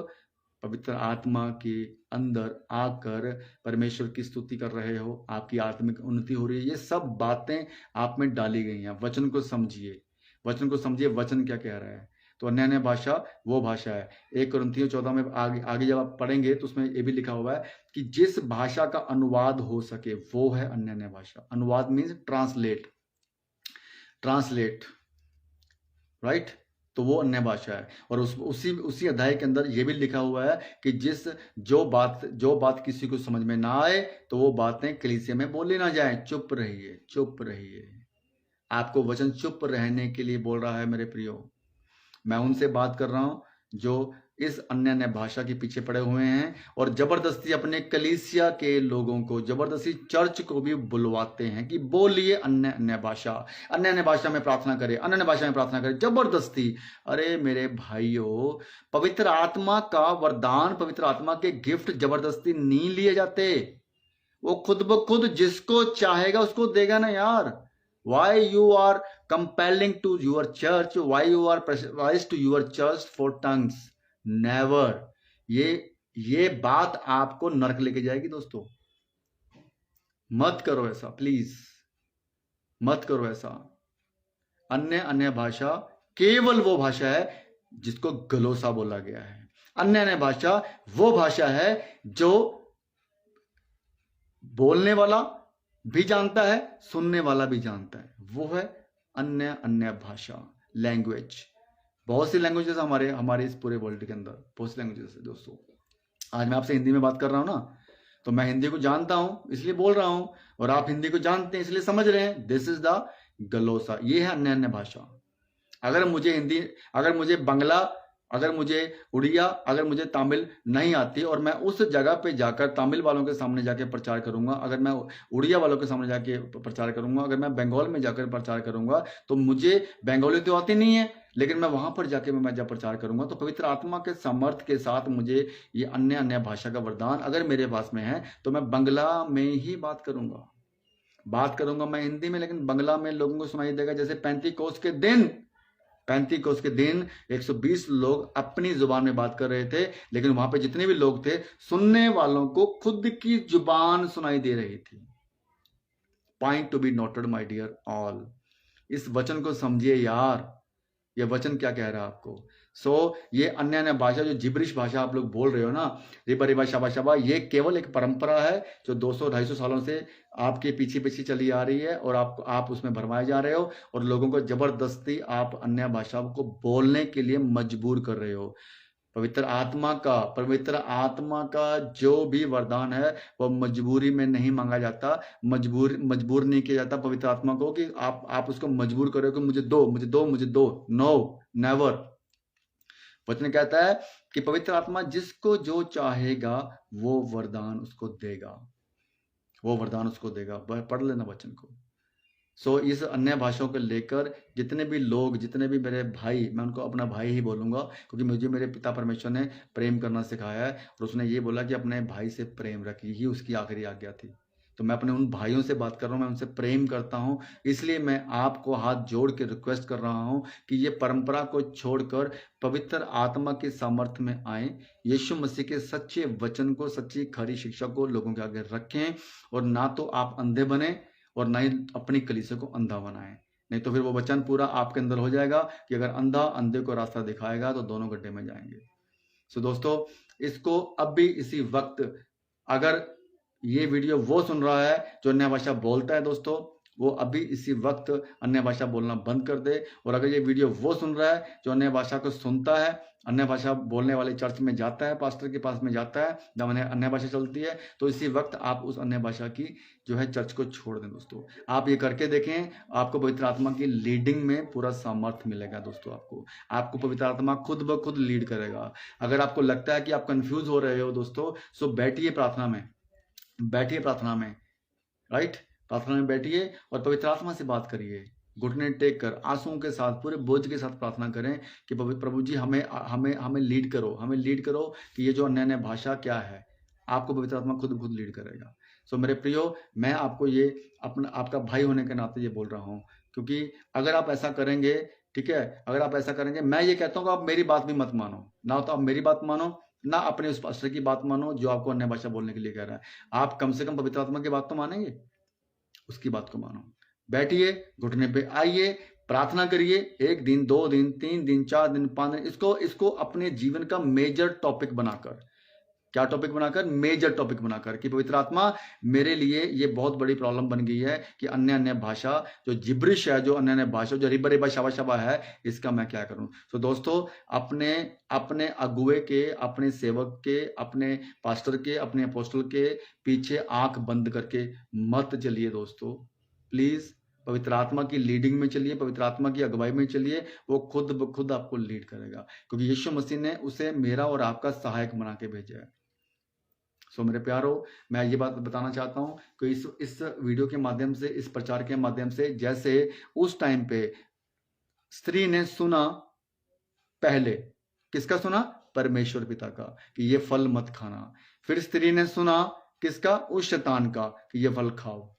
पवित्र आत्मा के अंदर आकर परमेश्वर की स्तुति कर रहे हो, आपकी आत्मिक उन्नति हो रही है। ये सब बातें आप में डाली गई हैं। वचन को समझिए, वचन को समझिए, वचन क्या कह रहा है। तो अन्य अन्य भाषा वो भाषा है। 1 कुरिन्थियों 14 में आगे जब आप पढ़ेंगे तो उसमें ये भी लिखा हुआ है कि जिस भाषा का अनुवाद हो सके वो है अन्य अन्य भाषा। अनुवाद मीन्स ट्रांसलेट, राइट। तो वो अन्य भाषा है। और उसी अध्याय के अंदर ये भी लिखा हुआ है कि जो बात किसी को समझ में ना आए, तो वो बातें कलीसिया में बोली ना जाए। चुप रहिए। आपको वचन चुप रहने के लिए बोल रहा है मेरे प्रियो। मैं उनसे बात कर रहा हूं जो इस अन्य अन्य भाषा के पीछे पड़े हुए हैं और जबरदस्ती अपने कलीसिया के लोगों को, जबरदस्ती चर्च को भी बुलवाते हैं कि बोलिए अन्य अन्य भाषा में प्रार्थना करें, अन्य अन्य भाषा में प्रार्थना करें, जबरदस्ती। अरे मेरे भाइयों, पवित्र आत्मा का वरदान, पवित्र आत्मा के गिफ्ट जबरदस्ती नहीं लिए जाते। वो खुद ब खुद जिसको चाहेगा उसको देगा ना यार। Why you are compelling to your church? Why you are pressurized to your church for tongues? Never. ये बात आपको नरक लेके जाएगी दोस्तों। मत करो ऐसा, प्लीज मत करो ऐसा। अन्य अन्य भाषा केवल वो भाषा है जिसको गलोसा बोला गया है। अन्य अन्य भाषा वो भाषा है जो बोलने वाला भी जानता है, सुनने वाला भी जानता है, वो है अन्य अन्य भाषा, लैंग्वेज। बहुत सी लैंग्वेजेस हमारे हमारे इस पूरे वर्ल्ड के अंदर बहुत सी लैंग्वेजेस है दोस्तों। आज मैं आपसे हिंदी में बात कर रहा हूं ना, तो मैं हिंदी को जानता हूं इसलिए बोल रहा हूं, और आप हिंदी को जानते हैं इसलिए समझ रहे हैं। दिस इज द गलोसा, ये है अन्य अन्य भाषा। अगर मुझे हिंदी, अगर मुझे बंगला, अगर मुझे उड़िया, अगर मुझे तमिल नहीं आती और मैं उस जगह पे जाकर तमिल वालों के सामने जाके प्रचार करूंगा, अगर मैं उड़िया वालों के सामने जाके प्रचार करूंगा, अगर मैं बंगाल में जाकर प्रचार करूंगा, तो मुझे बंगाली तो आती नहीं है, लेकिन मैं वहां पर जाके मैं जब प्रचार करूंगा तो पवित्र आत्मा के समर्थ के साथ मुझे ये अन्य अन्य भाषा का वरदान अगर मेरे पास में है, तो मैं बंगला में ही बात करूंगा मैं हिंदी में, लेकिन बंगला में लोगों को सुनाई देगा। जैसे 35 के दिन 120 लोग अपनी जुबान में बात कर रहे थे, लेकिन वहां पे जितने भी लोग थे, सुनने वालों को खुद की जुबान सुनाई दे रही थी। Point to be noted my dear all. इस वचन को समझिए यार, ये वचन क्या कह रहा है आपको। ये अन्य अन्य भाषा, जो जिब्रिश भाषा आप लोग बोल रहे हो ना, रिबा रिबा शाबा शाबा, ये केवल एक परंपरा है जो 200-250 सालों से आपके पीछे पीछे चली आ रही है, और आप उसमें भरमाए जा रहे हो, और लोगों को जबरदस्ती आप अन्य भाषाओं को बोलने के लिए मजबूर कर रहे हो। पवित्र आत्मा का जो भी वरदान है वो मजबूरी में नहीं मांगा जाता, मजबूर नहीं किया जाता पवित्र आत्मा को कि आप उसको मजबूर करो कि मुझे दो। No, never. वचन कहता है कि पवित्र आत्मा जिसको जो चाहेगा वो वरदान उसको देगा। पढ़ लेना वचन को। इस अन्य भाषाओं को लेकर जितने भी लोग, जितने भी मेरे भाई, मैं उनको अपना भाई ही बोलूंगा, क्योंकि मुझे मेरे पिता परमेश्वर ने प्रेम करना सिखाया है, और उसने ये बोला कि अपने भाई से प्रेम रखिए, ही उसकी आखिरी आज्ञा थी। तो मैं अपने उन भाइयों से बात कर रहा हूँ, मैं उनसे प्रेम करता हूँ, इसलिए मैं आपको हाथ जोड़ के रिक्वेस्ट कर रहा हूँ कि ये परंपरा को छोड़कर पवित्र आत्मा के सामर्थ्य में आए, यीशु मसीह के सच्चे वचन को, सच्ची खरी शिक्षा को लोगों के आगे रखें, और ना तो आप अंधे बने और ना ही अपनी कलीसिया को अंधा बनाएं। नहीं तो फिर वो वचन पूरा आपके अंदर हो जाएगा कि अगर अंधा अंधे को रास्ता दिखाएगा तो दोनों गड्ढे में जाएंगे। दोस्तों, इसको अब भी इसी वक्त, अगर ये वीडियो वो सुन रहा है जो अन्य भाषा बोलता है दोस्तों, वो अभी इसी वक्त अन्य भाषा बोलना बंद कर दे। और अगर ये वीडियो वो सुन रहा है जो अन्य भाषा को सुनता है, अन्य भाषा बोलने वाले चर्च में जाता है, पास्टर के पास में जाता है जब अन्य भाषा चलती है, तो इसी वक्त आप उस अन्य भाषा की जो है चर्च को छोड़ दें दोस्तों। आप ये करके देखें, आपको पवित्र आत्मा की लीडिंग में पूरा सामर्थ्य मिलेगा दोस्तों। आपको पवित्र आत्मा खुद ब खुद लीड करेगा। अगर आपको लगता है कि आप कंफ्यूज हो रहे हो दोस्तों, सो बैठिए प्रार्थना में, राइट, प्रार्थना में बैठिए और पवित्र आत्मा से बात करिए। घुटने टेक कर आंसुओं के साथ, पूरे बोझ के साथ प्रार्थना करें कि प्रभु जी हमें लीड करो कि ये जो अन्य अन्य भाषा क्या है, आपको पवित्र आत्मा खुद लीड करेगा। मेरे प्रियो, मैं आपको ये आपका भाई होने के नाते ये बोल रहा हूँ, क्योंकि अगर आप ऐसा करेंगे, ठीक है, अगर आप ऐसा करेंगे, मैं ये कहता हूँ कि आप मेरी बात भी मत मानो, ना तो आप मेरी बात मानो, ना अपने उस पास्टर की बात मानो जो आपको अन्य भाषा बोलने के लिए कह रहा है। आप कम से कम पवित्र आत्मा की बात तो मानेंगे, उसकी बात को मानो। बैठिए, घुटने पे आइए, प्रार्थना करिए, 1 दिन 2 दिन 3 दिन 4 दिन 5 दिन, इसको अपने जीवन का मेजर टॉपिक बनाकर, क्या टॉपिक बनाकर, मेजर टॉपिक बनाकर, कि पवित्र आत्मा मेरे लिए ये बहुत बड़ी प्रॉब्लम बन गई है कि अन्य अन्य भाषा जो जिब्रिश है, जो अन्य अन्य भाषा जो रिबा रिबा शाबा शाबा है, इसका मैं क्या करूं। दोस्तों, अपने अगुए के, अपने सेवक के, अपने पास्टर के, अपने अपोस्टल के पीछे आंख बंद करके मत चलिए दोस्तों। प्लीज पवित्र आत्मा की लीडिंग में चलिए, पवित्र आत्मा की अगुवाई में चलिए, वो खुद ब खुद आपको लीड करेगा, क्योंकि यीशु मसीह ने उसे मेरा और आपका सहायक बना के भेजा है। मेरे प्यारो, मैं ये बात बताना चाहता हूं कि इस वीडियो के माध्यम से, इस प्रचार के माध्यम से, जैसे उस टाइम पे स्त्री ने सुना, पहले किसका सुना, परमेश्वर पिता का, कि ये फल मत खाना। फिर स्त्री ने सुना किसका, उस शैतान का, कि ये फल खाओ।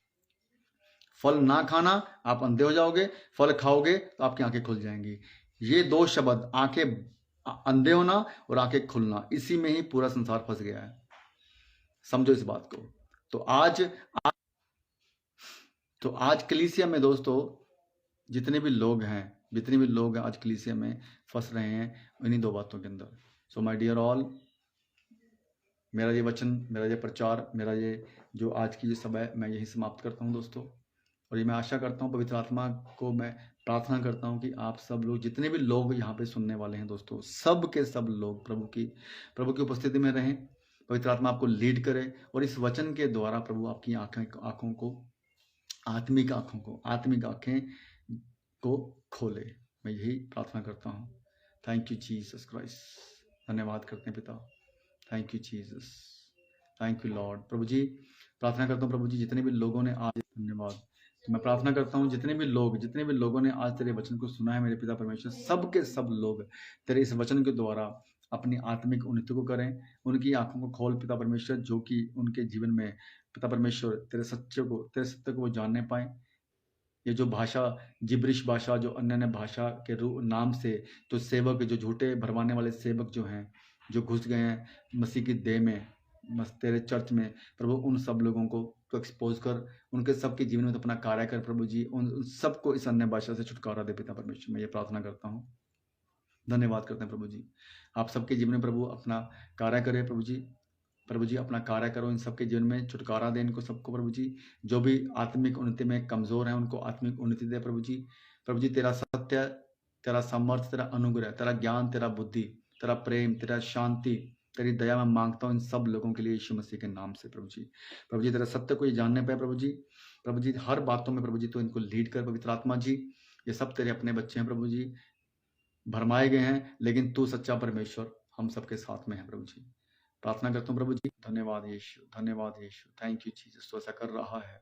फल ना खाना, आप अंधे हो जाओगे, फल खाओगे तो आपकी आंखें खुल जाएंगी। ये 2 शब्द, आंखें, अंधे होना और आंखें खुलना, इसी में ही पूरा संसार फंस गया है। समझो इस बात को। तो आज कलीसिया में दोस्तों जितने भी लोग हैं, जितने भी लोग आज कलीसिया में फंस रहे हैं इन्हीं दो बातों के अंदर। सो माय डियर ऑल, मेरा ये वचन, मेरा ये प्रचार, मेरा ये जो आज की जो सभा है, मैं यही समाप्त करता हूँ दोस्तों। और ये मैं आशा करता हूँ, पवित्र आत्मा को मैं प्रार्थना करता हूँ कि आप सब लोग, जितने भी लोग यहाँ पे सुनने वाले हैं दोस्तों, सब के सब लोग प्रभु की उपस्थिति में रहें। पवित्र आत्मा आपको लीड करे और इस वचन के द्वारा प्रभु आपकी आंखों को, आत्मिक आंखें को खोले। मैं यही प्रार्थना करता हूँ। Thank you Jesus Christ. धन्यवाद करते हैं पिता। Thank you Jesus, thank you lord. प्रभु जी प्रार्थना करता हूँ, प्रभु जी जितने भी लोगों ने आज, धन्यवाद, मैं प्रार्थना करता हूँ जितने भी लोगों ने आज तेरे वचन को सुना है मेरे पिता परमेश्वर, सब के सब लोग तेरे इस वचन के द्वारा अपनी आत्मिक उन्नति को करें। उनकी आंखों को खोल पिता परमेश्वर, जो कि उनके जीवन में पिता परमेश्वर तेरे सत्य को वो जानने पाए। ये जो भाषा, जिब्रिश भाषा, जो अन्य भाषा के नाम से जो सेवक, जो झूठे भरमाने वाले सेवक जो हैं, जो घुस गए हैं मसीह की देह में, तेरे चर्च में, प्रभु उन सब लोगों को एक्सपोज कर, उनके सबके जीवन में तो अपना कार्य कर प्रभु जी। उन सबको इस अन्य भाषा से छुटकारा दे पिता परमेश्वर, मैं ये प्रार्थना करता हूँ। धन्यवाद करते हैं प्रभु जी, आप सबके जीवन में प्रभु अपना कार्य करें प्रभु जी। प्रभु जी अपना कार्य करो, इन सबके जीवन में छुटकारा दे इनको सबको प्रभु जी। जो भी आत्मिक उन्नति में कमजोर है उनको आत्मिक उन्नति दे प्रभु जी। प्रभु जी तेरा सत्य, तेरा सामर्थ्य, तेरा अनुग्रह, तेरा ज्ञान, तेरा बुद्धि, तेरा प्रेम, तेरा शांति, तेरी दया मैं मांगता हूँ इन सब लोगों के लिए यीशु मसीह के नाम से प्रभु जी। प्रभु जी तेरा सत्य को ये जानने पाए प्रभु जी। प्रभु जी हर बातों में प्रभु जी तो इनको लीड कर पवित्र आत्मा जी। ये सब तेरे अपने बच्चे हैं प्रभु जी, भरमाए गए हैं, लेकिन तू सच्चा परमेश्वर हम सबके साथ में है प्रभु जी। प्रार्थना करता हूँ प्रभु जी। धन्यवाद यीशु, धन्यवाद यीशु, थैंक यू जीसस, तो ऐसा कर रहा है।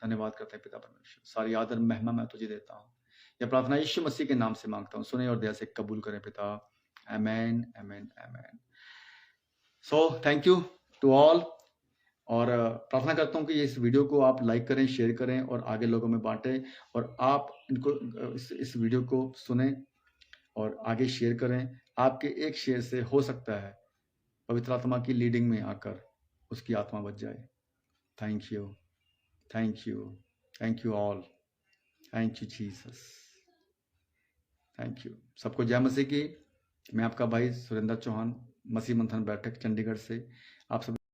धन्यवाद करते हैं पिता परमेश्वर, सारी आदर महिमा मैं तुझे देता हूँ। यह प्रार्थना यीशु मसीह के नाम से मांगता हूँ, सुने और दया से कबूल करें पिता। Amen, amen, amen. So thank you to all. और प्रार्थना करता हूँ कि इस वीडियो को आप लाइक करें, शेयर करें और आगे लोगों में बांटें, और आप इनको इस वीडियो को सुने और आगे शेयर करें। आपके एक शेयर से हो सकता है पवित्र आत्मा की लीडिंग में आकर उसकी आत्मा बच जाए। Thank you, thank you, thank you all, thank you Jesus, thank you. सबको जय मसीह की। मैं आपका भाई सुरेंद्र चौहान, मसीह मंथन बैठक चंडीगढ़ से आप सभी